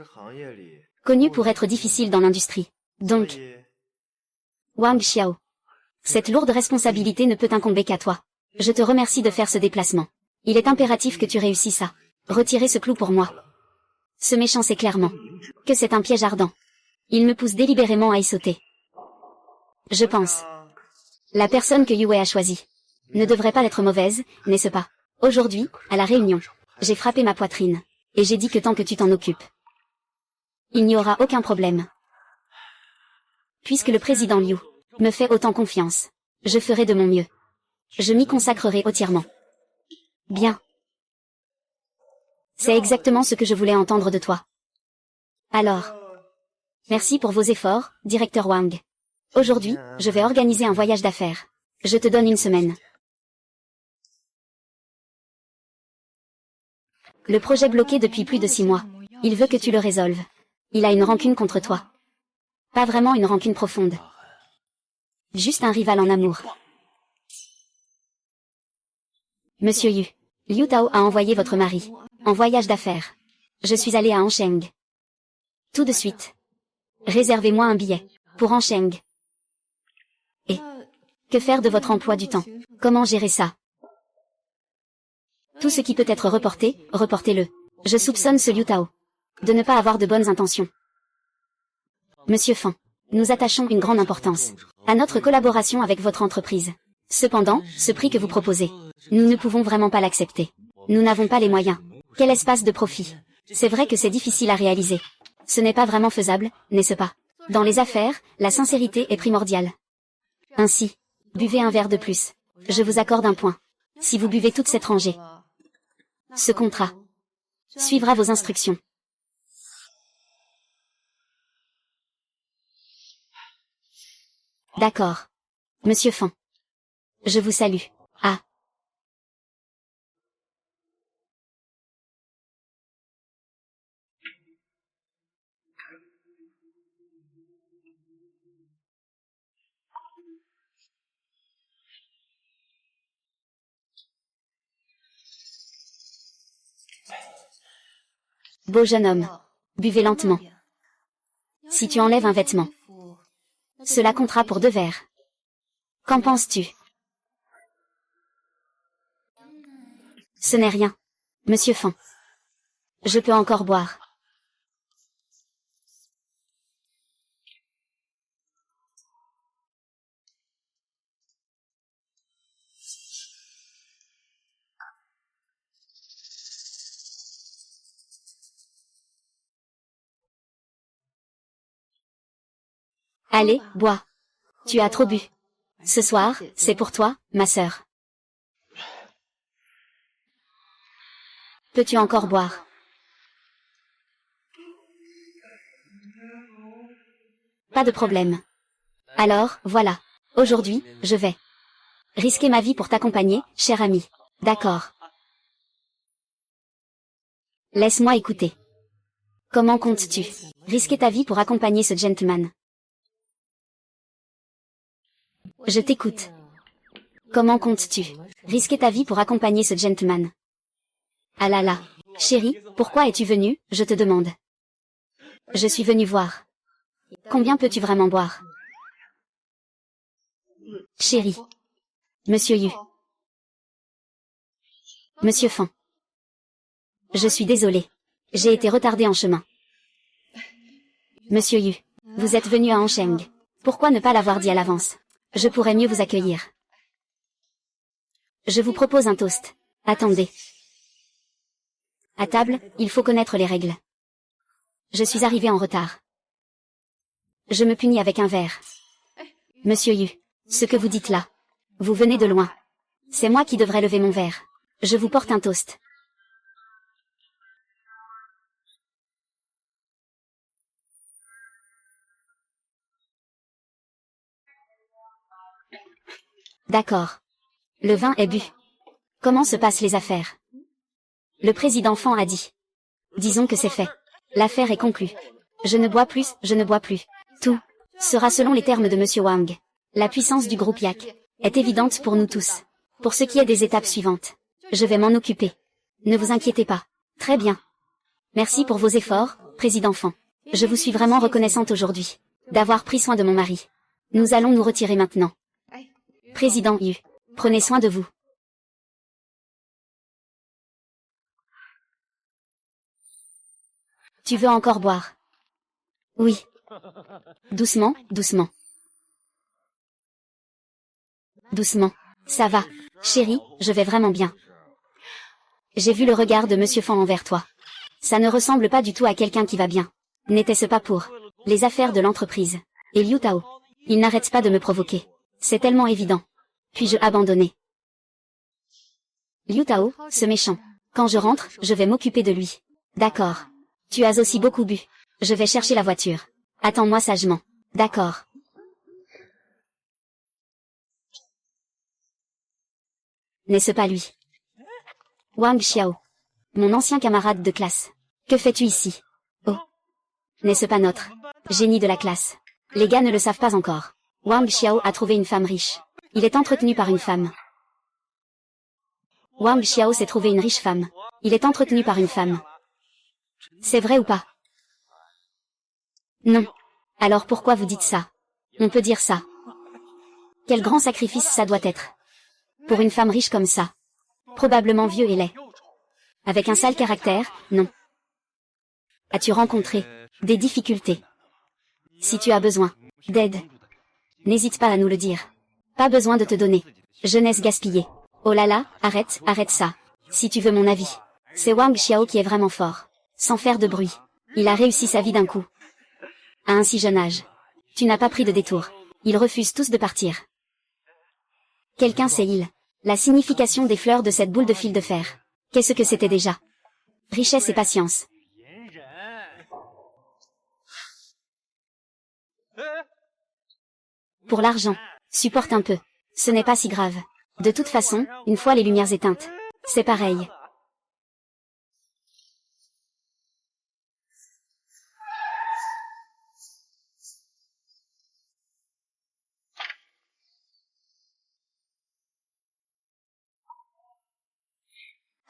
Speaker 1: connue pour être difficile dans l'industrie. Donc, Wang Xiao, cette lourde responsabilité ne peut incomber qu'à toi. Je te remercie de faire ce déplacement. Il est impératif que tu réussisses à retirer ce clou pour moi. Ce méchant sait clairement que c'est un piège ardent. Il me pousse délibérément à y sauter. Je pense. La personne que Yue a choisie ne devrait pas être mauvaise, n'est-ce pas? Aujourd'hui, à la réunion, j'ai frappé ma poitrine, et j'ai dit que tant que tu t'en occupes, il n'y aura aucun problème. Puisque le président Liu me fait autant confiance, je ferai de mon mieux. Je m'y consacrerai entièrement. Bien. C'est exactement ce que je voulais entendre de toi. Alors, merci pour vos efforts, directeur Wang. Aujourd'hui, je vais organiser un voyage d'affaires. Je te donne 1 semaine. Le projet bloqué depuis plus de 6 mois. Il veut que tu le résolves. Il a une rancune contre toi. Pas vraiment une rancune profonde. Juste un rival en amour. Monsieur Yu. Liu Tao a envoyé votre mari en voyage d'affaires. Je suis allé à Ansheng. Tout de suite. Réservez-moi un billet pour Ansheng. Et que faire de votre emploi du temps? Comment gérer ça? Tout ce qui peut être reporté, reportez-le. Je soupçonne ce Liu Tao de ne pas avoir de bonnes intentions. Monsieur Fan, nous attachons une grande importance à notre collaboration avec votre entreprise. Cependant, ce prix que vous proposez, nous ne pouvons vraiment pas l'accepter. Nous n'avons pas les moyens. Quel espace de profit? C'est vrai que c'est difficile à réaliser. Ce n'est pas vraiment faisable, n'est-ce pas? Dans les affaires, la sincérité est primordiale. Ainsi, buvez un verre de plus. Je vous accorde un point. Si vous buvez toute cette rangée, ce contrat suivra vos instructions. D'accord. Monsieur Fan. Je vous salue. Ah. Beau jeune homme. Buvez lentement. Si tu enlèves un vêtement, cela comptera pour 2 verres. Qu'en penses-tu? Ce n'est rien. Monsieur Fan. Je peux encore boire. Allez, bois. Tu as trop bu. Ce soir, c'est pour toi, ma sœur. Peux-tu encore boire? Pas de problème. Alors, voilà. Aujourd'hui, je vais risquer ma vie pour t'accompagner, cher ami. D'accord. Laisse-moi écouter. Comment comptes-tu risquer ta vie pour accompagner ce gentleman? Je t'écoute. Comment comptes-tu risquer ta vie pour accompagner ce gentleman? Ah là là. Chérie, pourquoi es-tu venue, je te demande? Je suis venue voir. Combien peux-tu vraiment boire? Chérie. Monsieur Yu. Monsieur Fan. Je suis désolée. J'ai été retardée en chemin. Monsieur Yu. Vous êtes venu à Ansheng. Pourquoi ne pas l'avoir dit à l'avance? Je pourrais mieux vous accueillir. Je vous propose un toast. Attendez. À table, il faut connaître les règles. Je suis arrivée en retard. Je me punis avec un verre. Monsieur Yu. Ce que vous dites là. Vous venez de loin. C'est moi qui devrais lever mon verre. Je vous porte un toast. D'accord. Le vin est bu. Comment se passent les affaires? Le président Fan a dit. Disons que c'est fait. L'affaire est conclue. Je ne bois plus, je ne bois plus. Tout sera selon les termes de Monsieur Wang. La puissance du groupe Yak est évidente pour nous tous. Pour ce qui est des étapes suivantes, je vais m'en occuper. Ne vous inquiétez pas. Très bien. Merci pour vos efforts, président Fan. Je vous suis vraiment reconnaissante aujourd'hui d'avoir pris soin de mon mari. Nous allons nous retirer maintenant. Président Yu, prenez soin de vous. Tu veux encore boire? Oui. Doucement, doucement. Doucement. Ça va. Chérie, je vais vraiment bien. J'ai vu le regard de Monsieur Fan envers toi. Ça ne ressemble pas du tout à quelqu'un qui va bien. N'était-ce pas pour les affaires de l'entreprise? Et Liu Tao. Il n'arrête pas de me provoquer. C'est tellement évident. Puis-je abandonner? Liu Tao, ce méchant. Quand je rentre, je vais m'occuper de lui. D'accord. Tu as aussi beaucoup bu. Je vais chercher la voiture. Attends-moi sagement. D'accord. N'est-ce pas lui? Wang Xiao. Mon ancien camarade de classe. Que fais-tu ici? Oh. N'est-ce pas notre génie de la classe? Les gars ne le savent pas encore. Wang Xiao a trouvé une femme riche. Il est entretenu par une femme. Wang Xiao s'est trouvé une riche femme. Il est entretenu par une femme. C'est vrai ou pas? Non. Alors pourquoi vous dites ça? On peut dire ça. Quel grand sacrifice ça doit être. Pour une femme riche comme ça. Probablement vieux et laid. Avec un sale caractère, non. As-tu rencontré des difficultés? Si tu as besoin d'aide, n'hésite pas à nous le dire. Pas besoin de te donner. Jeunesse gaspillée. Oh là là, arrête, arrête ça. Si tu veux mon avis. C'est Wang Xiao qui est vraiment fort. Sans faire de bruit. Il a réussi sa vie d'un coup. À un si jeune âge. Tu n'as pas pris de détour. Ils refusent tous de partir. Quelqu'un sait la signification des fleurs de cette boule de fil de fer. Qu'est-ce que c'était déjà? Richesse et patience. Pour l'argent. Supporte un peu. Ce n'est pas si grave. De toute façon, une fois les lumières éteintes. C'est pareil.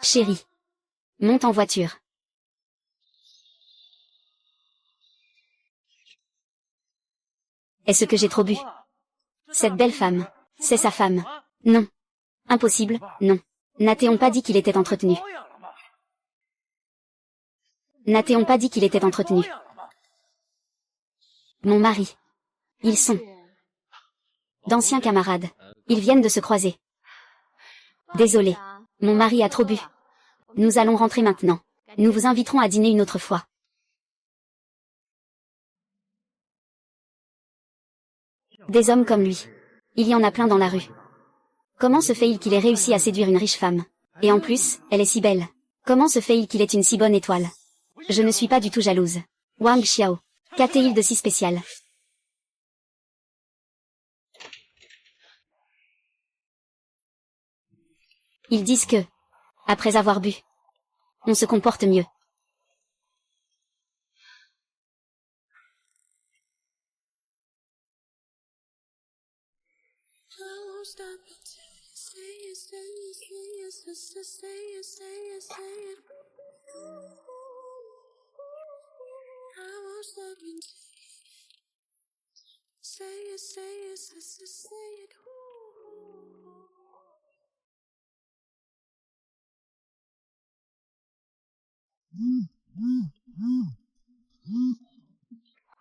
Speaker 1: Chérie. Monte en voiture. Est-ce que j'ai trop bu? Cette belle femme. C'est sa femme. Non. Impossible, non. N'atéons pas dit qu'il était entretenu. N'atéons pas dit qu'il était entretenu. Mon mari. Ils sont d'anciens camarades. Ils viennent de se croiser. Désolé. Mon mari a trop bu. Nous allons rentrer maintenant. Nous vous inviterons à dîner une autre fois. Des hommes comme lui. Il y en a plein dans la rue. Comment se fait-il qu'il ait réussi à séduire une riche femme? Et en plus, elle est si belle. Comment se fait-il qu'il ait une si bonne étoile? Je ne suis pas du tout jalouse. Wang Xiao. Qu'a-t-il de si spécial? Ils disent que, après avoir bu, on se comporte mieux.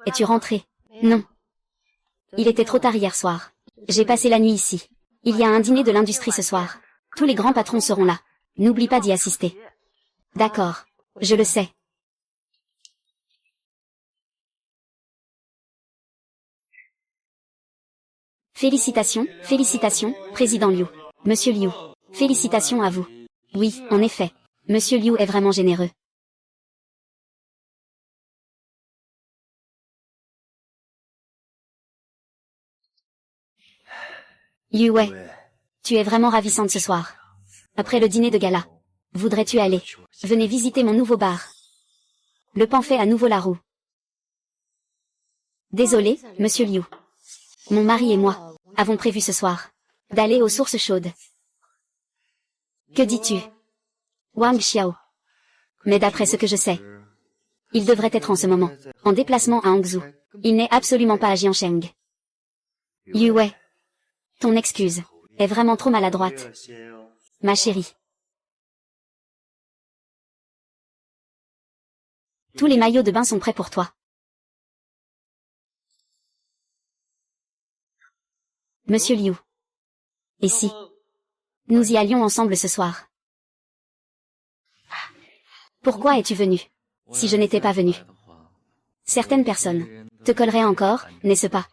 Speaker 1: Es-tu rentré? Non. Il était trop tard hier soir. J'ai passé la nuit ici. Il y a un dîner de l'industrie ce soir. Tous les grands patrons seront là. N'oublie pas d'y assister. D'accord. Je le sais. Félicitations, félicitations, Président Liu. Monsieur Liu. Félicitations à vous. Oui, en effet. Monsieur Liu est vraiment généreux. Liu Wei. Tu es vraiment ravissante ce soir. Après le dîner de gala. Voudrais-tu aller? Venez visiter mon nouveau bar. Le pan fait à nouveau la roue. Désolé, Monsieur Liu. Mon mari et moi avons prévu ce soir d'aller aux sources chaudes. Que dis-tu? Wang Xiao. Mais d'après ce que je sais, il devrait être en ce moment en déplacement à Hangzhou. Il n'est absolument pas à Jiansheng. Liu Wei. Ton excuse est vraiment trop maladroite. Ma chérie. Tous les maillots de bain sont prêts pour toi. Monsieur Liu. Et si nous y allions ensemble ce soir? Pourquoi es-tu venu? Si je n'étais pas venu. Certaines personnes te colleraient encore, n'est-ce pas?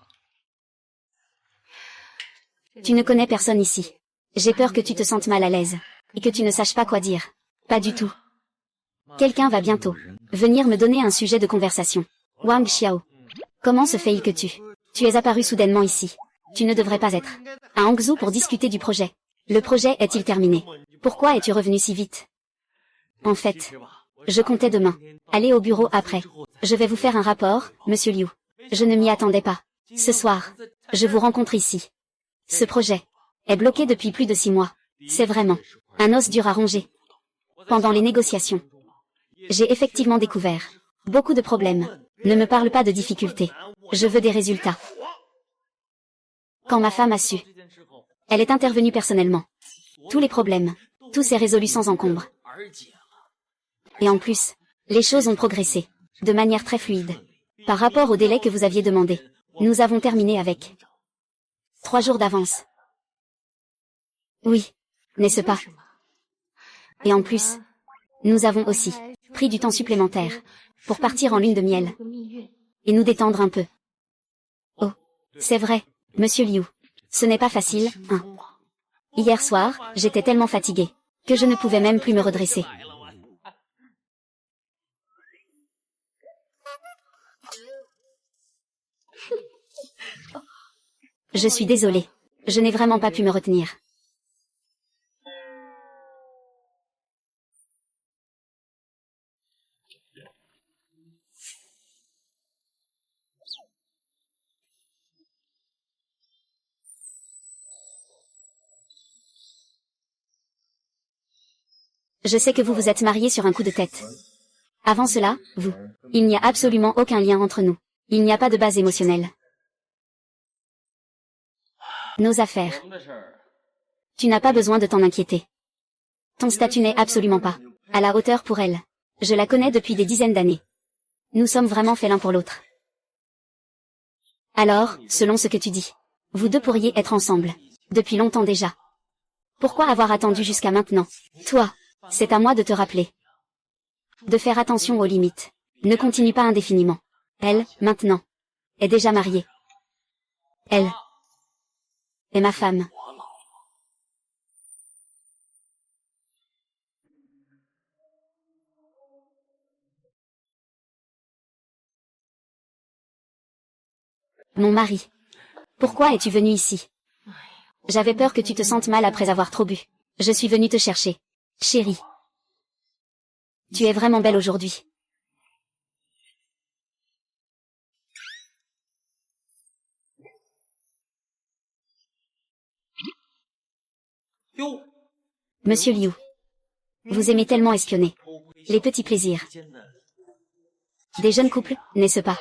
Speaker 1: Tu ne connais personne ici. J'ai peur que tu te sentes mal à l'aise, et que tu ne saches pas quoi dire. Pas du tout. Quelqu'un va bientôt venir me donner un sujet de conversation. Wang Xiao. Comment se fait-il que tu es apparu soudainement ici? Tu ne devrais pas être à Hangzhou pour discuter du projet. Le projet est-il terminé? Pourquoi es-tu revenu si vite? En fait, je comptais demain aller au bureau après. Je vais vous faire un rapport, Monsieur Liu. Je ne m'y attendais pas. Ce soir, je vous rencontre ici. Ce projet est bloqué depuis plus de 6 mois. C'est vraiment un os dur à ronger. Pendant les négociations, j'ai effectivement découvert beaucoup de problèmes. Ne me parle pas de difficultés. Je veux des résultats. Quand ma femme a su, elle est intervenue personnellement. Tous les problèmes, tout s'est résolu sans encombre. Et en plus, les choses ont progressé, de manière très fluide. Par rapport au délai que vous aviez demandé, nous avons terminé avec 3 jours d'avance. Oui, n'est-ce pas? Et en plus, nous avons aussi pris du temps supplémentaire pour partir en lune de miel et nous détendre un peu. Oh, c'est vrai, Monsieur Liu. Ce n'est pas facile, hein. Hier soir, j'étais tellement fatiguée que je ne pouvais même plus me redresser. Je suis désolée. Je n'ai vraiment pas pu me retenir. Je sais que vous vous êtes mariés sur un coup de tête. Avant cela, il n'y a absolument aucun lien entre nous. Il n'y a pas de base émotionnelle. Nos affaires. Tu n'as pas besoin de t'en inquiéter. Ton statut n'est absolument pas à la hauteur pour elle. Je la connais depuis des dizaines d'années. Nous sommes vraiment faits l'un pour l'autre. Alors, selon ce que tu dis, vous deux pourriez être ensemble, depuis longtemps déjà. Pourquoi avoir attendu jusqu'à maintenant? Toi, c'est à moi de te rappeler. De faire attention aux limites. Ne continue pas indéfiniment. Elle, maintenant, est déjà mariée. Elle est ma femme. Mon mari. Pourquoi es-tu venu ici? J'avais peur que tu te sentes mal après avoir trop bu. Je suis venue te chercher. Chérie. Tu es vraiment belle aujourd'hui. Monsieur Liu. Vous aimez tellement espionner. Les petits plaisirs. Des jeunes couples, n'est-ce pas?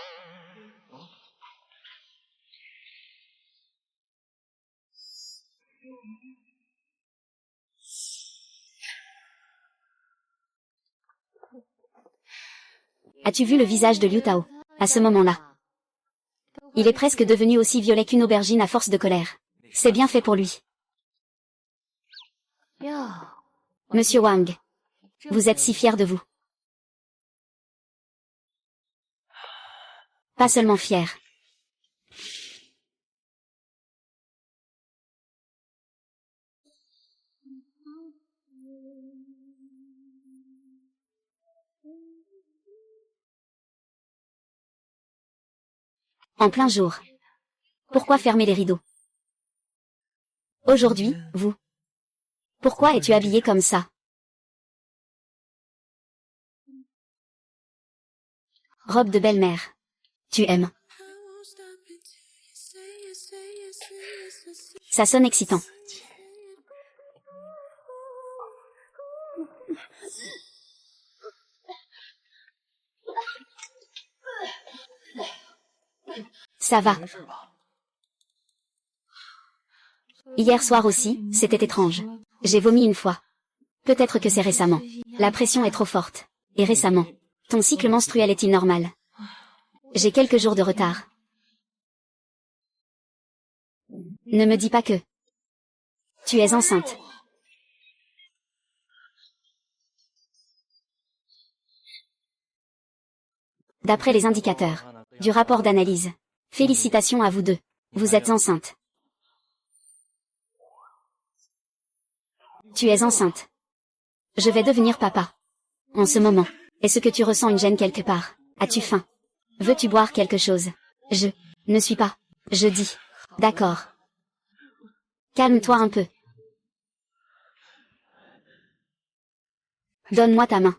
Speaker 1: As-tu vu le visage de Liu Tao, à ce moment-là? Il est presque devenu aussi violet qu'une aubergine à force de colère. C'est bien fait pour lui. Monsieur Wang. Vous êtes si fier de vous. Pas seulement fier. En plein jour. Pourquoi fermer les rideaux? Aujourd'hui, vous. Pourquoi es-tu habillé comme ça? Robe de belle-mère. Tu aimes. Ça sonne excitant. Ça va. Hier soir aussi, c'était étrange. J'ai vomi une fois. Peut-être que c'est récemment. La pression est trop forte. Et récemment. Ton cycle menstruel est-il normal? J'ai quelques jours de retard. Ne me dis pas que... Tu es enceinte. D'après les indicateurs du rapport d'analyse. Félicitations à vous deux. Vous êtes enceinte. Tu es enceinte. Je vais devenir papa. En ce moment, est-ce que tu ressens une gêne quelque part? As-tu faim? Veux-tu boire quelque chose? Je ne suis pas. Je dis. D'accord. Calme-toi un peu. Donne-moi ta main.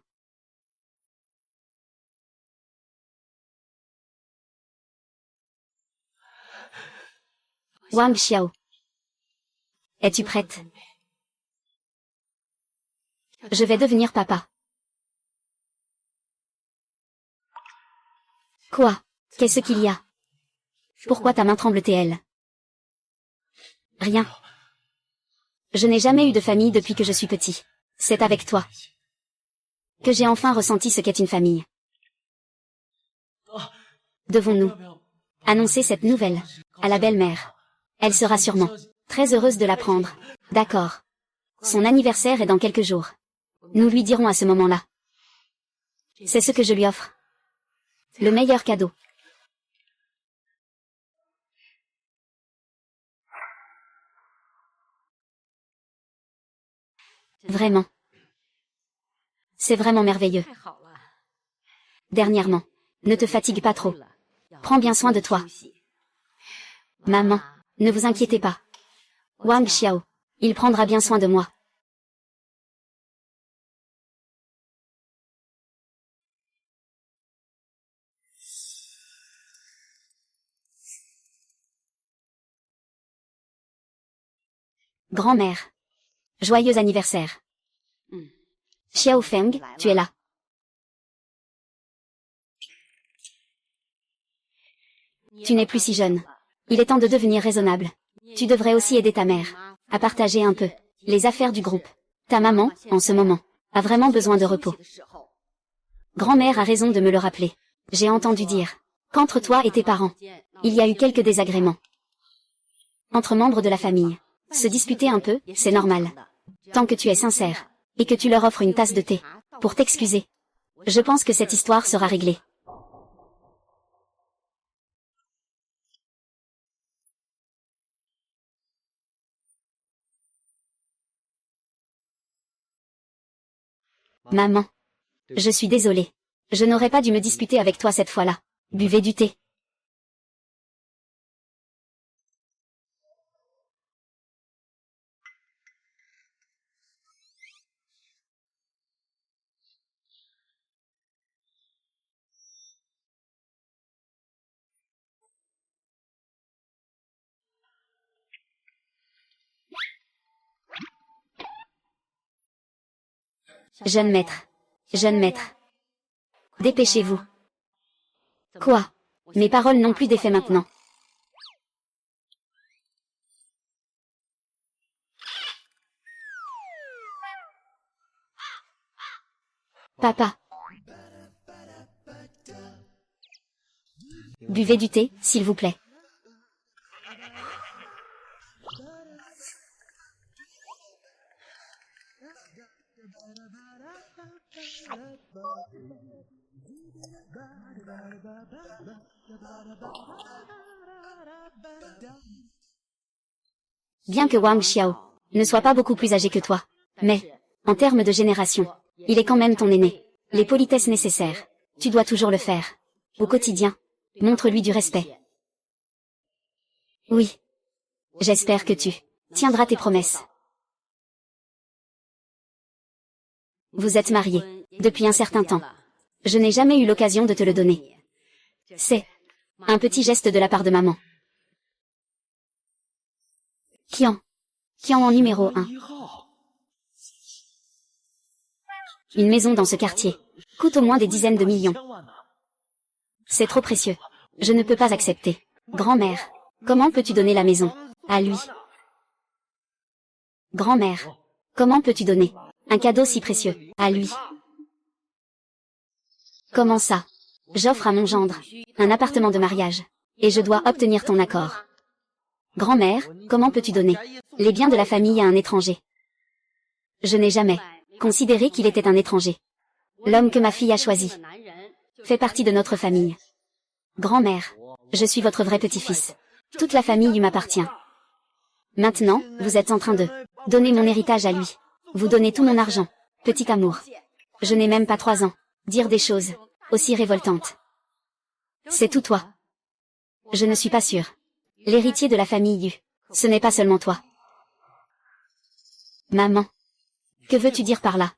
Speaker 1: Wang Xiao. Es-tu prête? Je vais devenir papa. Quoi? Qu'est-ce qu'il y a? Pourquoi ta main tremble-t-elle? Rien. Je n'ai jamais eu de famille depuis que je suis petit. C'est avec toi que j'ai enfin ressenti ce qu'est une famille. Devons-nous annoncer cette nouvelle à la belle-mère? Elle sera sûrement très heureuse de l'apprendre. D'accord. Son anniversaire est dans quelques jours. Nous lui dirons à ce moment-là. C'est ce que je lui offre. Le meilleur cadeau. Vraiment. C'est vraiment merveilleux. Dernièrement, ne te fatigue pas trop. Prends bien soin de toi. Maman, ne vous inquiétez pas. Wang Xiao, il prendra bien soin de moi. Grand-mère. Joyeux anniversaire. Xiao Feng, tu es là. Tu n'es plus si jeune. Il est temps de devenir raisonnable. Tu devrais aussi aider ta mère à partager un peu les affaires du groupe. Ta maman, en ce moment, a vraiment besoin de repos. Grand-mère a raison de me le rappeler. J'ai entendu dire qu'entre toi et tes parents, il y a eu quelques désagréments. Entre membres de la famille. Se disputer un peu, c'est normal. Tant que tu es sincère, et que tu leur offres une tasse de thé, pour t'excuser. Je pense que cette histoire sera réglée. Maman. Je suis désolée. Je n'aurais pas dû me disputer avec toi cette fois-là. Buvez du thé. Jeune maître. Jeune maître. Dépêchez-vous. Quoi? Mes paroles n'ont plus d'effet maintenant. Papa. Buvez du thé, s'il vous plaît. Bien que Wang Xiao ne soit pas beaucoup plus âgé que toi, mais, en termes de génération, il est quand même ton aîné. Les politesses nécessaires, tu dois toujours le faire. Au quotidien, montre-lui du respect. Oui. J'espère que tu tiendras tes promesses. Vous êtes mariés, depuis un certain temps. Je n'ai jamais eu l'occasion de te le donner. C'est un petit geste de la part de maman. Qian en numéro 1. Une maison dans ce quartier coûte au moins des dizaines de millions. C'est trop précieux. Je ne peux pas accepter. Grand-mère, comment peux-tu donner la maison à lui? Grand-mère, comment peux-tu donner un cadeau si précieux à lui? Comment ça? J'offre à mon gendre un appartement de mariage, et je dois obtenir ton accord. Grand-mère, comment peux-tu donner les biens de la famille à un étranger? Je n'ai jamais considéré qu'il était un étranger. L'homme que ma fille a choisi fait partie de notre famille. Grand-mère, je suis votre vrai petit-fils. Toute la famille lui m'appartient. Maintenant, vous êtes en train de donner mon héritage à lui. Vous donnez tout mon argent. Petit amour. Je n'ai même pas 3 ans. Dire des choses aussi révoltantes. C'est tout toi. Je ne suis pas sûre. L'héritier de la famille Yu. Ce n'est pas seulement toi. Maman. Que veux-tu dire par là?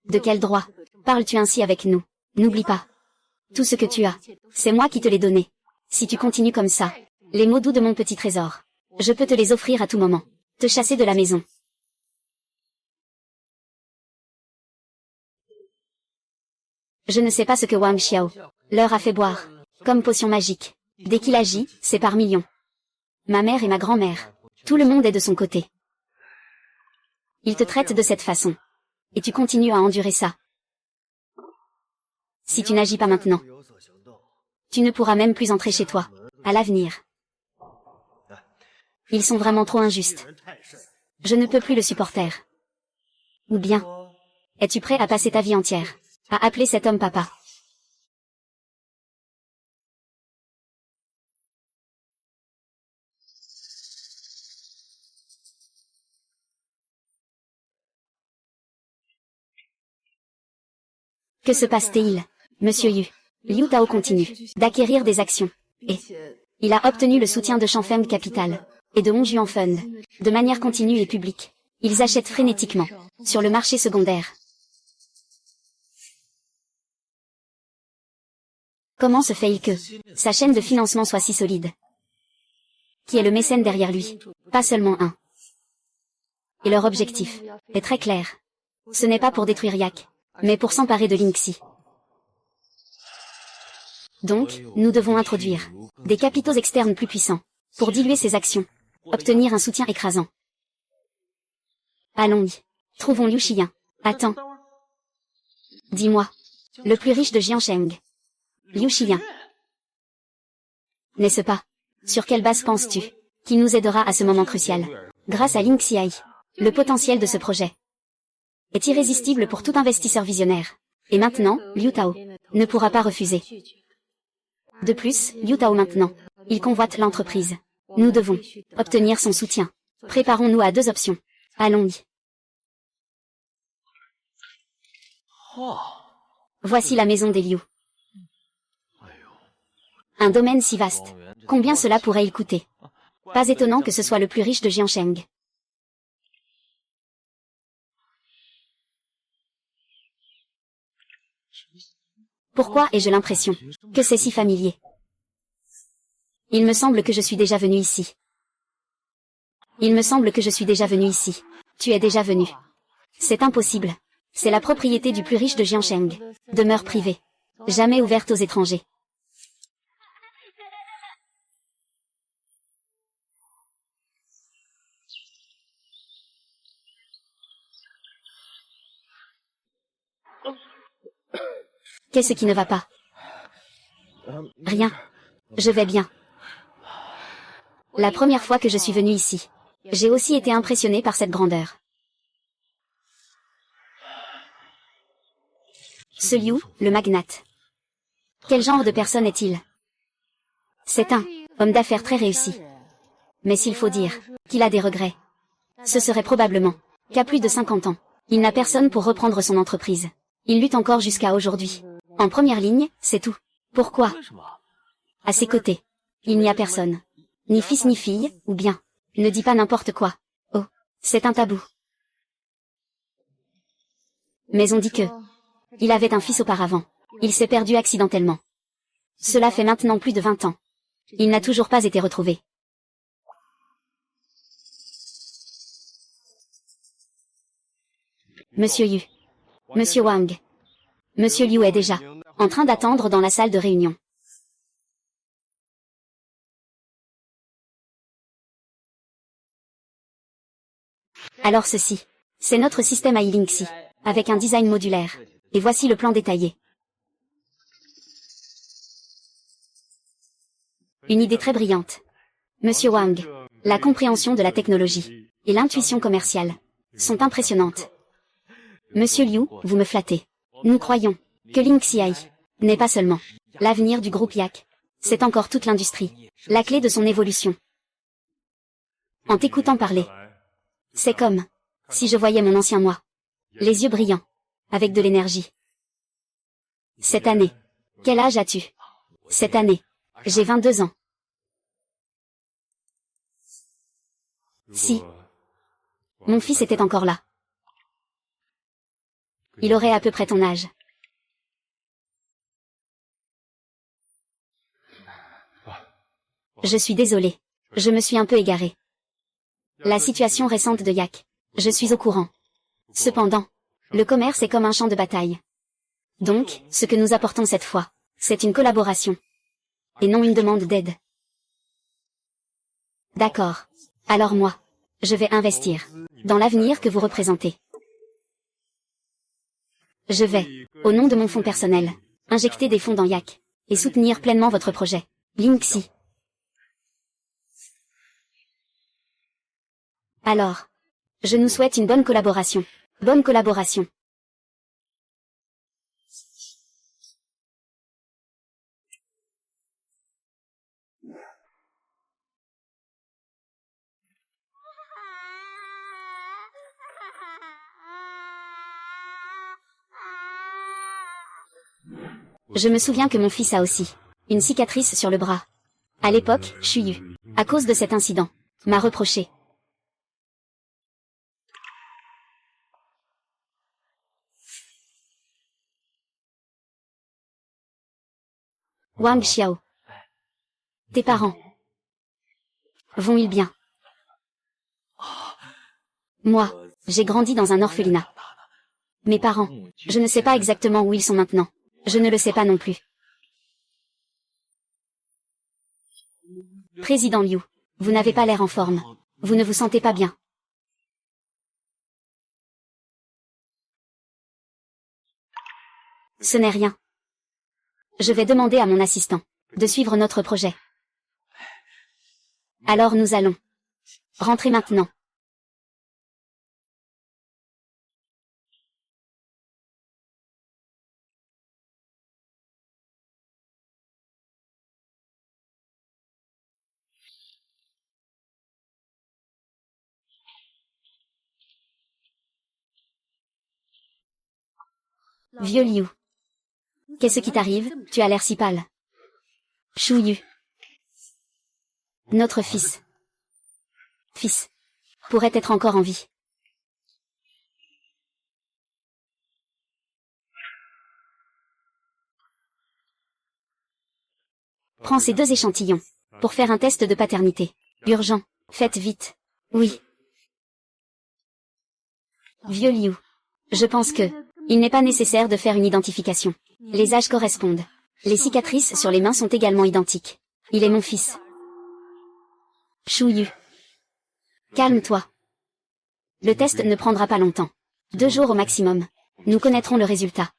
Speaker 1: De quel droit parles-tu ainsi avec nous? N'oublie pas. Tout ce que tu as, c'est moi qui te l'ai donné. Si tu continues comme ça, les mots doux de mon petit trésor, je peux te les offrir à tout moment. Te chasser de la maison. Je ne sais pas ce que Wang Xiao leur a fait boire, comme potion magique. Dès qu'il agit, c'est par millions. Ma mère et ma grand-mère, tout le monde est de son côté. Il te traite de cette façon. Et tu continues à endurer ça. Si tu n'agis pas maintenant, tu ne pourras même plus entrer chez toi, à l'avenir. Ils sont vraiment trop injustes. Je ne peux plus le supporter. Ou bien, es-tu prêt à passer ta vie entière à appeler cet homme papa? Que se passe-t-il, Monsieur Yu? Liu Tao continue d'acquérir des actions. Et il a obtenu le soutien de Shangfeng Capital et de Hongjuan Fund. De manière continue et publique, ils achètent frénétiquement sur le marché secondaire. Comment se fait-il que sa chaîne de financement soit si solide? Qui est le mécène derrière lui? Pas seulement un. Et leur objectif est très clair. Ce n'est pas pour détruire Yak, mais pour s'emparer de Lingxi. Donc, nous devons introduire des capitaux externes plus puissants pour diluer ses actions, obtenir un soutien écrasant. Allons-y. Trouvons Liu Xiyan. Attends. Dis-moi. Le plus riche de Jiansheng. Liu Xiyan. N'est-ce pas? Sur quelle base penses-tu qui nous aidera à ce moment crucial? Grâce à Lingxiai, le potentiel de ce projet est irrésistible pour tout investisseur visionnaire. Et maintenant, Liu Tao ne pourra pas refuser. De plus, Liu Tao maintenant, il convoite l'entreprise. Nous devons obtenir son soutien. Préparons-nous à 2 options. Allons-y. Voici la maison des Liu. Un domaine si vaste. Combien cela pourrait-il coûter? Pas étonnant que ce soit le plus riche de Jiansheng. Pourquoi ai-je l'impression que c'est si familier? Il me semble que je suis déjà venu ici. Il me semble que je suis déjà venu ici. Tu es déjà venu. C'est impossible. C'est la propriété du plus riche de Jiansheng. Demeure privée. Jamais ouverte aux étrangers. Qu'est-ce qui ne va pas? Rien. Je vais bien. La première fois que je suis venu ici, j'ai aussi été impressionné par cette grandeur. Ce Liu, le magnate. Quel genre de personne est-il? C'est un homme d'affaires très réussi. Mais s'il faut dire qu'il a des regrets, ce serait probablement qu'à plus de 50 ans, il n'a personne pour reprendre son entreprise. Il lutte encore jusqu'à aujourd'hui. En première ligne, c'est tout. Pourquoi? À ses côtés, il n'y a personne. Ni fils ni fille, ou bien, ne dis pas n'importe quoi. Oh, c'est un tabou. Mais on dit que il avait un fils auparavant. Il s'est perdu accidentellement. Cela fait maintenant plus de 20 ans. Il n'a toujours pas été retrouvé. Monsieur Yu. Monsieur Wang. Monsieur Liu est déjà en train d'attendre dans la salle de réunion. Alors ceci, c'est notre système Ailingxi, avec un design modulaire. Et voici le plan détaillé. Une idée très brillante. Monsieur Wang, la compréhension de la technologie et l'intuition commerciale sont impressionnantes. Monsieur Liu, vous me flattez. Nous croyons que Lingxiai n'est pas seulement l'avenir du groupe Yak, c'est encore toute l'industrie, la clé de son évolution. En t'écoutant parler, c'est comme si je voyais mon ancien moi, les yeux brillants, avec de l'énergie. Cette année, quel âge as-tu? Cette année, j'ai 22 ans. Si mon fils était encore là, il aurait à peu près ton âge. Je suis désolé, je me suis un peu égaré. La situation récente de Yak, je suis au courant. Cependant, le commerce est comme un champ de bataille. Donc, ce que nous apportons cette fois, c'est une collaboration. Et non une demande d'aide. D'accord. Alors moi, je vais investir dans l'avenir que vous représentez. Je vais, au nom de mon fonds personnel, injecter des fonds dans Yak et soutenir pleinement votre projet. Lingxi. Alors, je nous souhaite une bonne collaboration. Bonne collaboration. Je me souviens que mon fils a aussi une cicatrice sur le bras. À l'époque, Shuyu, à cause de cet incident, m'a reproché. Wang Xiao. Tes parents vont-ils bien? Moi, j'ai grandi dans un orphelinat. Mes parents, je ne sais pas exactement où ils sont maintenant. Je ne le sais pas non plus. Président Liu, vous n'avez pas l'air en forme. Vous ne vous sentez pas bien. Ce n'est rien. Je vais demander à mon assistant de suivre notre projet. Alors nous allons rentrer maintenant. Vieux Liu. Qu'est-ce qui t'arrive, tu as l'air si pâle. Shu Yu. Notre fils. Fils. Pourrait être encore en vie. Prends ces 2 échantillons. Pour faire un test de paternité. Urgent. Faites vite. Oui. Vieux Liu. Je pense que, il n'est pas nécessaire de faire une identification. Les âges correspondent. Les cicatrices sur les mains sont également identiques. Il est mon fils. Shu Yu. Calme-toi. Le test ne prendra pas longtemps. 2 jours au maximum. Nous connaîtrons le résultat.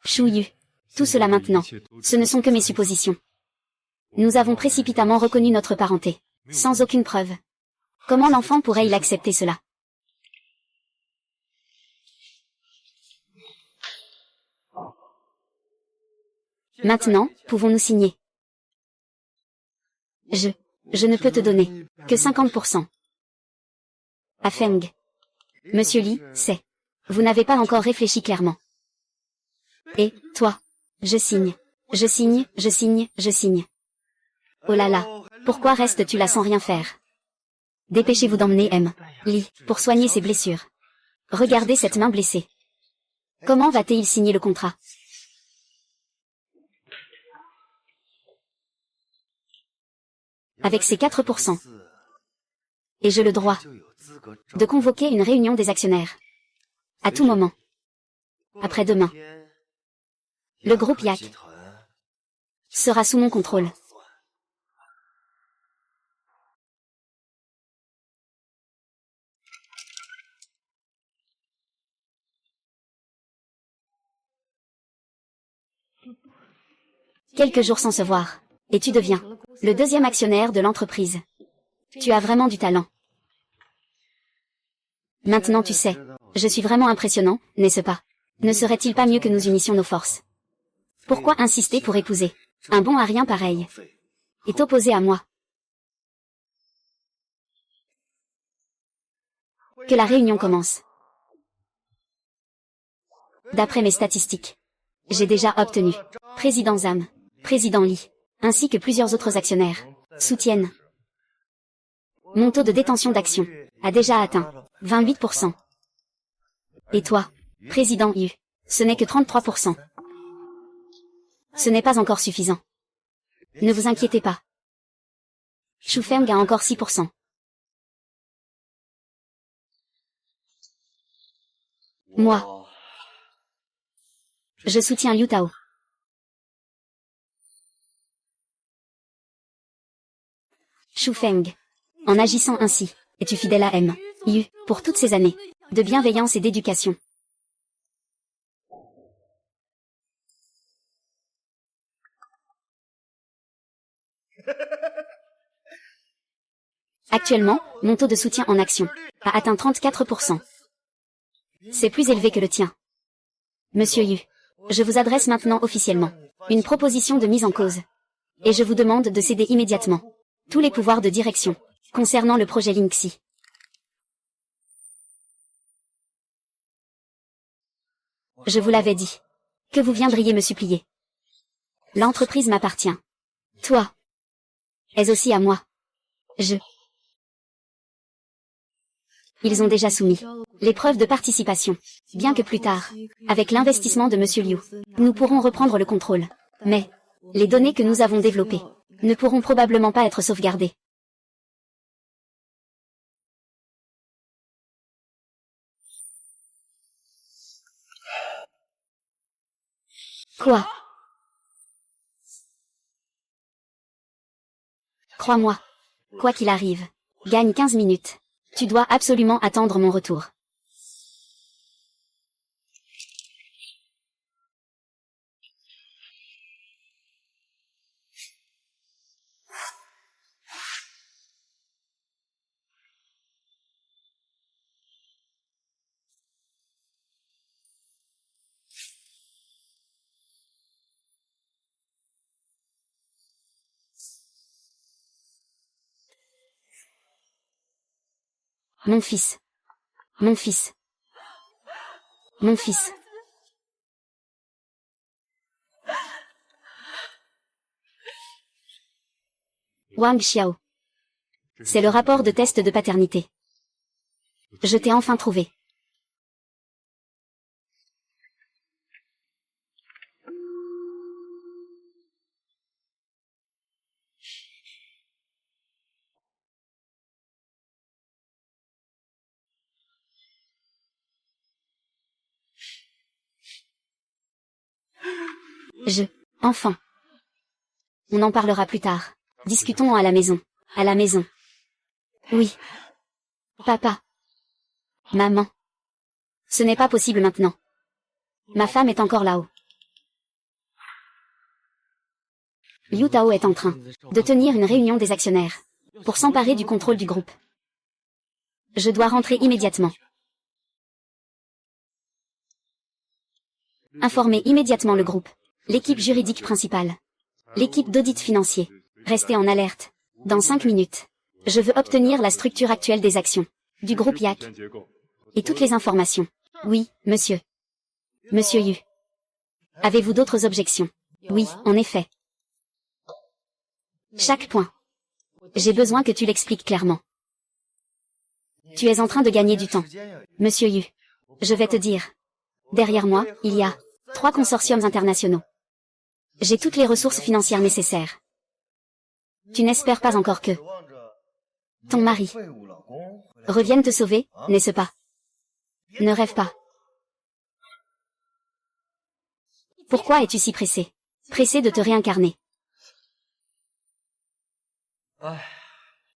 Speaker 1: Shu Yu. Tout cela maintenant. Ce ne sont que mes suppositions. Nous avons précipitamment reconnu notre parenté. Sans aucune preuve. Comment l'enfant pourrait-il accepter cela? Maintenant, pouvons-nous signer? Je ne peux te donner que 50%. À Feng. Monsieur Li, c'est. Vous n'avez pas encore réfléchi clairement. Et, toi? Je signe. Je signe, je signe, je signe. Oh là là. Pourquoi restes-tu là sans rien faire? Dépêchez-vous d'emmener M. Li, pour soigner ses blessures. Regardez cette main blessée. Comment va-t-il signer le contrat? Avec ses 4%. Et j'ai le droit de convoquer une réunion des actionnaires. À tout moment. Après-demain. Le groupe Yak sera sous mon contrôle. Quelques jours sans se voir. Et tu deviens le 2e actionnaire de l'entreprise. Tu as vraiment du talent. Maintenant tu sais. Je suis vraiment impressionnant, n'est-ce pas? Ne serait-il pas mieux que nous unissions nos forces? Pourquoi insister pour épouser un bon à rien pareil? Est opposé à moi. Que la réunion commence. D'après mes statistiques, j'ai déjà obtenu Président Zham, Président Li, ainsi que plusieurs autres actionnaires soutiennent. Mon taux de détention d'actions a déjà atteint 28%. Et toi, Président Yu, ce n'est que 33%. Ce n'est pas encore suffisant. Ne vous inquiétez pas. Shu Feng a encore 6%. Moi, je soutiens Liu Tao. Shu Feng. En agissant ainsi, es-tu fidèle à M. Yu, pour toutes ces années de bienveillance et d'éducation? Actuellement, mon taux de soutien en action a atteint 34%. C'est plus élevé que le tien. Monsieur Yu, je vous adresse maintenant officiellement une proposition de mise en cause. Et je vous demande de céder immédiatement tous les pouvoirs de direction concernant le projet Lingxi. Je vous l'avais dit que vous viendriez me supplier. L'entreprise m'appartient. Toi es aussi à moi. Ils ont déjà soumis les preuves de participation, bien que plus tard, avec l'investissement de Monsieur Liu, nous pourrons reprendre le contrôle. Mais, les données que nous avons développées ne pourront probablement pas être sauvegardées. Quoi? Crois-moi. Quoi qu'il arrive, gagne 15 minutes. Tu dois absolument attendre mon retour. Mon fils. Mon fils. Mon fils. Wang Xiao. C'est le rapport de test de paternité. Je t'ai enfin trouvé. Enfin. On en parlera plus tard. Discutons à la maison. À la maison. Oui. Papa. Maman. Ce n'est pas possible maintenant. Ma femme est encore là-haut. Liu Tao est en train de tenir une réunion des actionnaires pour s'emparer du contrôle du groupe. Je dois rentrer immédiatement. Informer immédiatement le groupe, l'équipe juridique principale, l'équipe d'audit financier. Restez en alerte. Dans 5 minutes, je veux obtenir la structure actuelle des actions du groupe Yak et toutes les informations. Oui, monsieur. Monsieur Yu. Avez-vous d'autres objections? Oui, en effet. Chaque point. J'ai besoin que tu l'expliques clairement. Tu es en train de gagner du temps. Monsieur Yu. Je vais te dire. Derrière moi, il y a 3 consortiums internationaux. J'ai toutes les ressources financières nécessaires. Tu n'espères pas encore que ton mari revienne te sauver, n'est-ce pas? Ne rêve pas. Pourquoi es-tu si pressé? Pressé de te réincarner.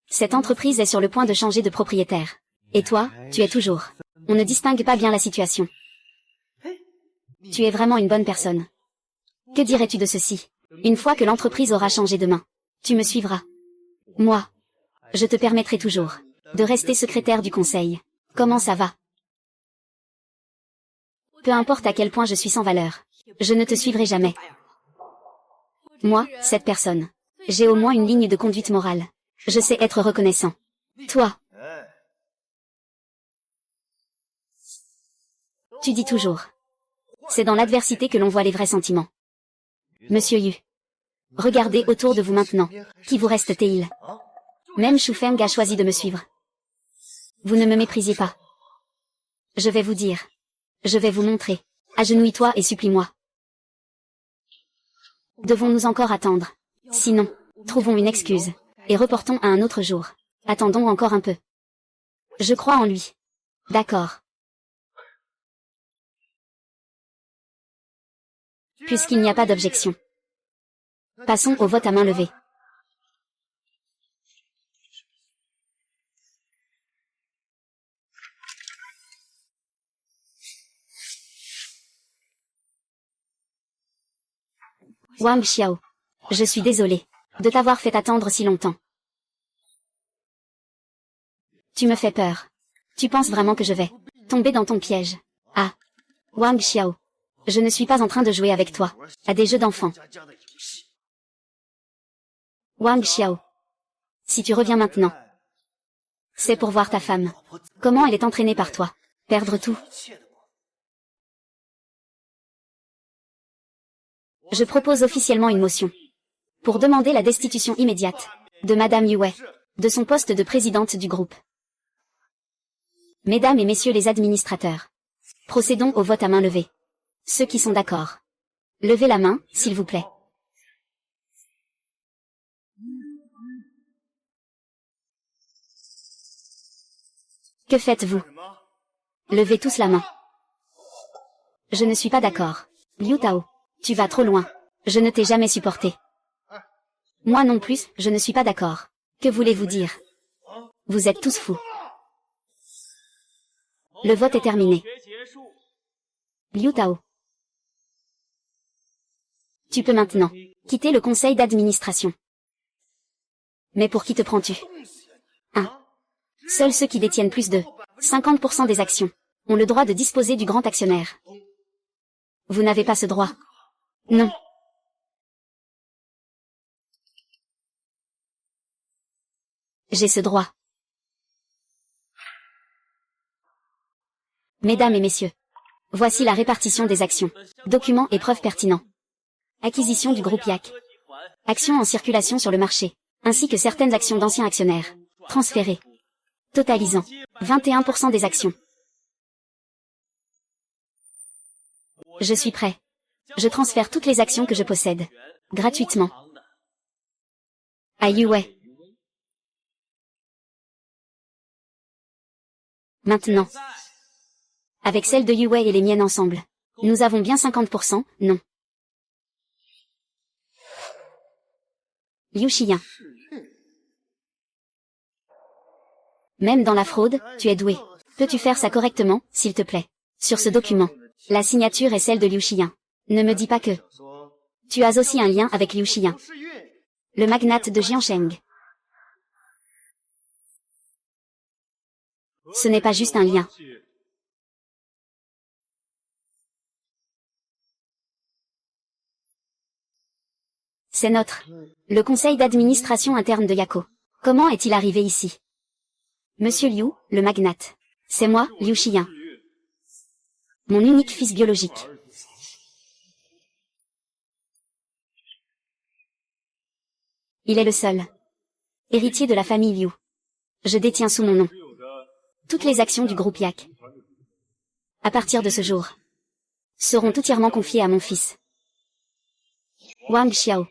Speaker 1: Cette entreprise est sur le point de changer de propriétaire. Et toi, tu es toujours. On ne distingue pas bien la situation. Tu es vraiment une bonne personne. Que dirais-tu de ceci? Une fois que l'entreprise aura changé de main, tu me suivras. Moi, je te permettrai toujours de rester secrétaire du conseil. Comment ça va? Peu importe à quel point je suis sans valeur, je ne te suivrai jamais. Moi, cette personne. J'ai au moins une ligne de conduite morale. Je sais être reconnaissant. Toi. Tu dis toujours. C'est dans l'adversité que l'on voit les vrais sentiments. Monsieur Yu. Regardez autour de vous maintenant. Qui vous reste-t-il? Même Shu Feng a choisi de me suivre. Vous ne me méprisez pas. Je vais vous dire. Je vais vous montrer. Agenouille-toi et supplie-moi. Devons-nous encore attendre? Sinon, trouvons une excuse. Et reportons à un autre jour. Attendons encore un peu. Je crois en lui. D'accord. Puisqu'il n'y a pas d'objection. Passons au vote à main levée. Wang Xiao. Je suis désolé de t'avoir fait attendre si longtemps. Tu me fais peur. Tu penses vraiment que je vais tomber dans ton piège? Ah. Wang Xiao. Je ne suis pas en train de jouer avec toi à des jeux d'enfants. Wang Xiao. Si tu reviens maintenant, c'est pour voir ta femme. Comment elle est entraînée par toi. Perdre tout. Je propose officiellement une motion pour demander la destitution immédiate de Madame Yue, de son poste de présidente du groupe. Mesdames et messieurs les administrateurs, procédons au vote à main levée. Ceux qui sont d'accord, levez la main, s'il vous plaît. Que faites-vous? Levez tous la main. Je ne suis pas d'accord. Liu Tao, tu vas trop loin. Je ne t'ai jamais supporté. Moi non plus, je ne suis pas d'accord. Que voulez-vous dire? Vous êtes tous fous. Le vote est terminé. Liu Tao. Tu peux maintenant quitter le conseil d'administration. Mais pour qui te prends-tu? 1. Seuls ceux qui détiennent plus de 50% des actions ont le droit de disposer du grand actionnaire. Vous n'avez pas ce droit. Non. J'ai ce droit. Mesdames et messieurs, Voici la répartition des actions. Documents et preuves pertinents. Acquisition du groupe Yak. Actions en circulation sur le marché, ainsi que certaines actions d'anciens actionnaires. Transférées. Totalisant 21% des actions. Je suis prêt. Je transfère toutes les actions que je possède. Gratuitement. À Yuwei. Maintenant. Avec celles de Yuwei et les miennes ensemble. Nous avons bien 50%, non. Liu Xiyan. Même dans la fraude, tu es doué. Peux-tu faire ça correctement, s'il te plaît? Sur ce document, la signature est celle de Liu Xiyan. Ne me dis pas que tu as aussi un lien avec Liu Xiyan, le magnate de Jiansheng. Ce n'est pas juste un lien. C'est le conseil d'administration interne de Yako. Comment est-il arrivé ici? Monsieur Liu, le magnate. C'est moi, Liu Xiyan. Mon unique fils biologique. Il est le seul héritier de la famille Liu. Je détiens sous mon nom toutes les actions du groupe Yak. À partir de ce jour, seront entièrement confiées à mon fils, Wang Xiao.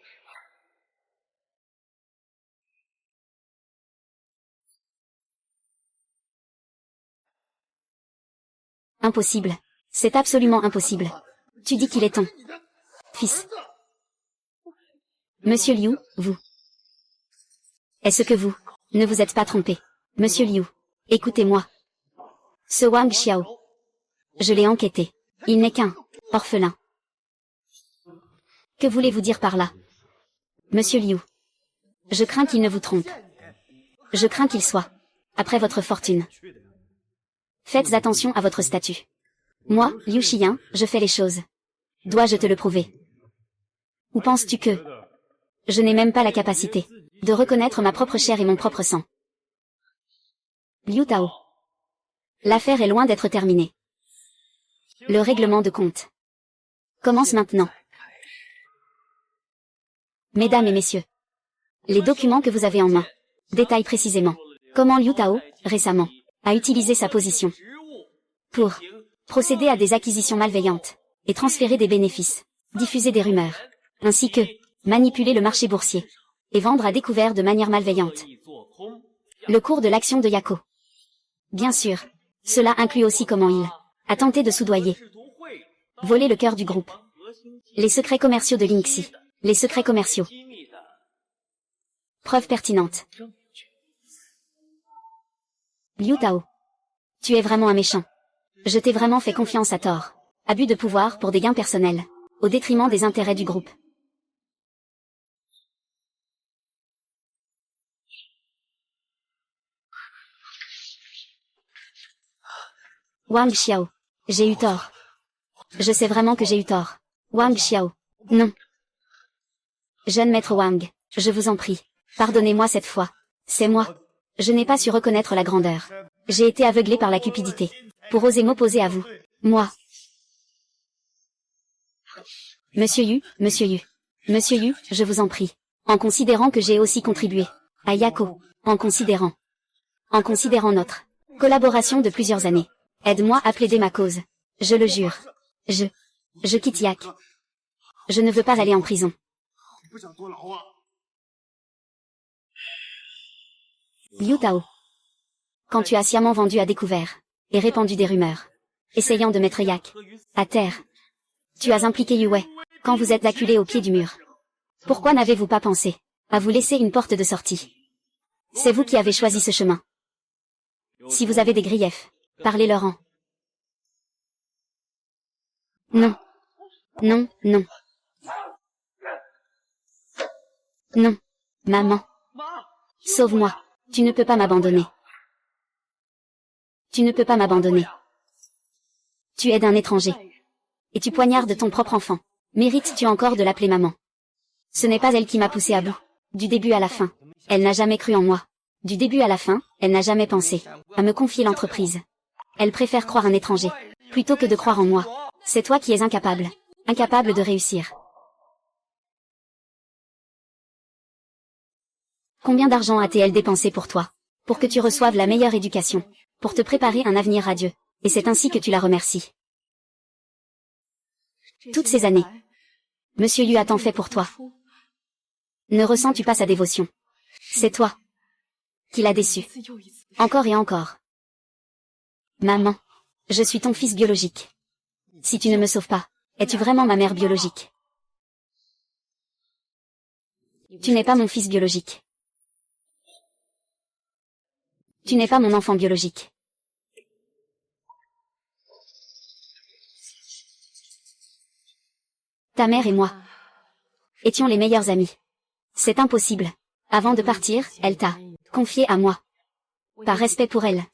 Speaker 1: Impossible. C'est absolument impossible. Tu dis qu'il est ton fils. Monsieur Liu, vous. Est-ce que vous ne vous êtes pas trompé? Monsieur Liu, écoutez-moi. Ce Wang Xiao, je l'ai enquêté. Il n'est qu'un orphelin. Que voulez-vous dire par là? Monsieur Liu, je crains qu'il ne vous trompe. Je crains qu'il soit après votre fortune. Faites attention à votre statut. Moi, Liu Xiyan, je fais les choses. Dois-je te le prouver? Ou penses-tu que je n'ai même pas la capacité de reconnaître ma propre chair et mon propre sang? Liu Tao. L'affaire est loin d'être terminée. Le règlement de compte commence maintenant. Mesdames et messieurs, les documents que vous avez en main détaillent précisément comment Liu Tao, récemment, a utilisé sa position pour procéder à des acquisitions malveillantes et transférer des bénéfices, diffuser des rumeurs, ainsi que manipuler le marché boursier et vendre à découvert de manière malveillante le cours de l'action de Yako. Bien sûr, cela inclut aussi comment il a tenté de soudoyer, voler le cœur du groupe, les secrets commerciaux de Lingxi, les secrets commerciaux. Preuve pertinente. Liu Tao. Tu es vraiment un méchant. Je t'ai vraiment fait confiance à tort. Abus de pouvoir pour des gains personnels, au détriment des intérêts du groupe. Wang Xiao. J'ai eu tort. Je sais vraiment que j'ai eu tort. Wang Xiao. Non. Jeune maître Wang, je vous en prie, pardonnez-moi cette fois. C'est moi. Je n'ai pas su reconnaître la grandeur. J'ai été aveuglé par la cupidité, pour oser m'opposer à vous. Moi. Monsieur Yu, je vous en prie. En considérant que j'ai aussi contribué à Yako, en considérant notre collaboration de plusieurs années, aide-moi à plaider ma cause. Je le jure. Je quitte Yak. Je ne veux pas aller en prison. Liu Tao. Quand tu as sciemment vendu à découvert, et répandu des rumeurs, essayant de mettre Yak à terre, tu as impliqué Yuwei, quand vous êtes acculé au pied du mur. Pourquoi n'avez-vous pas pensé à vous laisser une porte de sortie? C'est vous qui avez choisi ce chemin. Si vous avez des griefs, parlez-leur en. Non. Non, non. Non. Maman. Sauve-moi. Tu ne peux pas m'abandonner. Tu ne peux pas m'abandonner. Tu aides un étranger. Et tu poignardes ton propre enfant. Mérites-tu encore de l'appeler maman? Ce n'est pas elle qui m'a poussé à bout. Du début à la fin. Elle n'a jamais cru en moi. Du début à la fin, elle n'a jamais pensé à me confier l'entreprise. Elle préfère croire un étranger plutôt que de croire en moi. C'est toi qui es incapable. Incapable de réussir. Combien d'argent a-t-elle dépensé pour toi? Pour que tu reçoives la meilleure éducation. Pour te préparer un avenir radieux. Et c'est ainsi que tu la remercies. Toutes ces années. Monsieur Liu a tant fait pour toi. Ne ressens-tu pas sa dévotion? C'est toi qui l'as déçu. Encore et encore. Maman, je suis ton fils biologique. Si tu ne me sauves pas, es-tu vraiment ma mère biologique? Tu n'es pas mon fils biologique. Tu n'es pas mon enfant biologique. Ta mère et moi étions les meilleurs amis. C'est impossible. Avant de partir, elle t'a confié à moi. Par respect pour elle.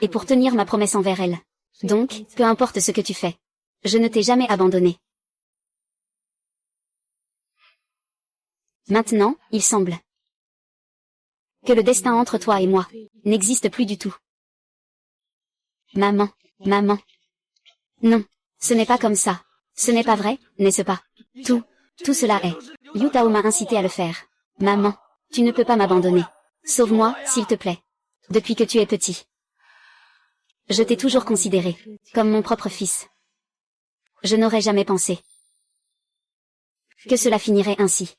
Speaker 1: Et pour tenir ma promesse envers elle. Donc, peu importe ce que tu fais. Je ne t'ai jamais abandonné. Maintenant, il semble que le destin entre toi et moi n'existe plus du tout. Maman, maman. Non, ce n'est pas comme ça. Ce n'est pas vrai, n'est-ce pas? Tout cela est. Liu Tao m'a incité à le faire. Maman, tu ne peux pas m'abandonner. Sauve-moi, s'il te plaît. Depuis que tu es petit. Je t'ai toujours considéré comme mon propre fils. Je n'aurais jamais pensé que cela finirait ainsi.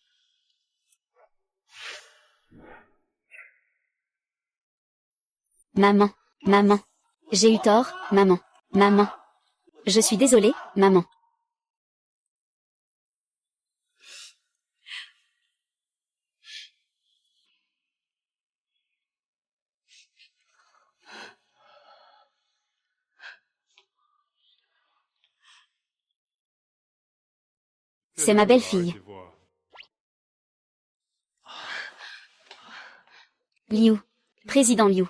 Speaker 1: Maman, maman. J'ai eu tort, maman, maman. Je suis désolée, maman. C'est ma belle-fille. Liu. Président Liu.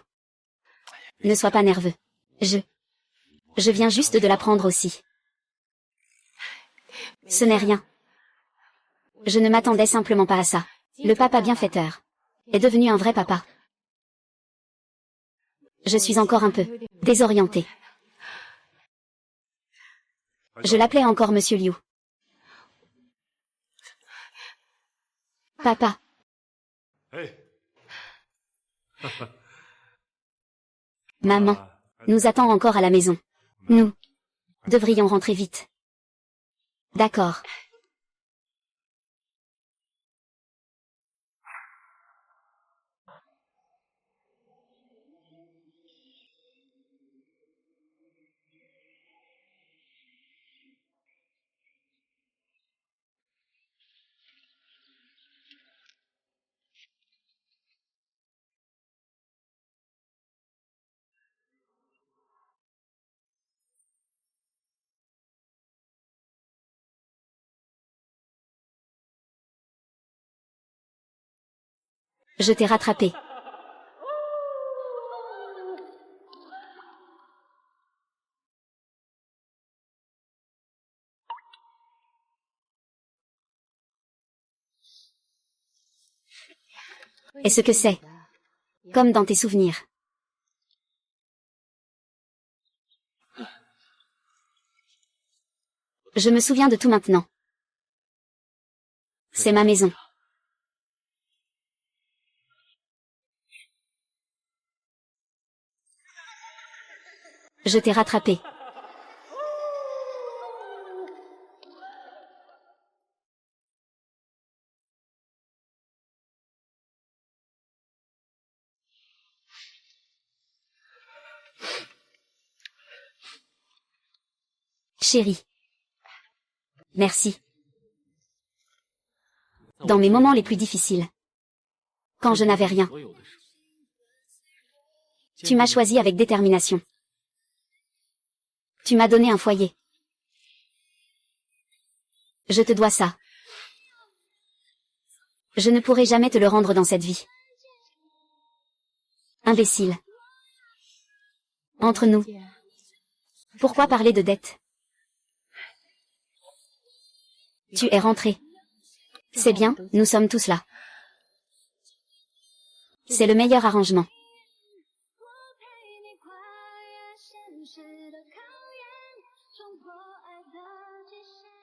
Speaker 1: Ne sois pas nerveux. Je viens juste de l'apprendre aussi. Ce n'est rien. Je ne m'attendais simplement pas à ça. Le papa bienfaiteur est devenu un vrai papa. Je suis encore un peu désorientée. Je l'appelais encore Monsieur Liu. Papa. Maman nous attend encore à la maison. Nous devrions rentrer vite. D'accord. Je t'ai rattrapé. Et ce que c'est? Comme dans tes souvenirs. Je me souviens de tout maintenant. C'est ma maison. Je t'ai rattrapé. Chérie. Merci. Dans mes moments les plus difficiles. Quand je n'avais rien. Tu m'as choisi avec détermination. Tu m'as donné un foyer. Je te dois ça. Je ne pourrai jamais te le rendre dans cette vie. Imbécile. Entre nous. Pourquoi parler de dette? Tu es rentré. C'est bien, nous sommes tous là. C'est le meilleur arrangement.
Speaker 2: 中国爱的极限。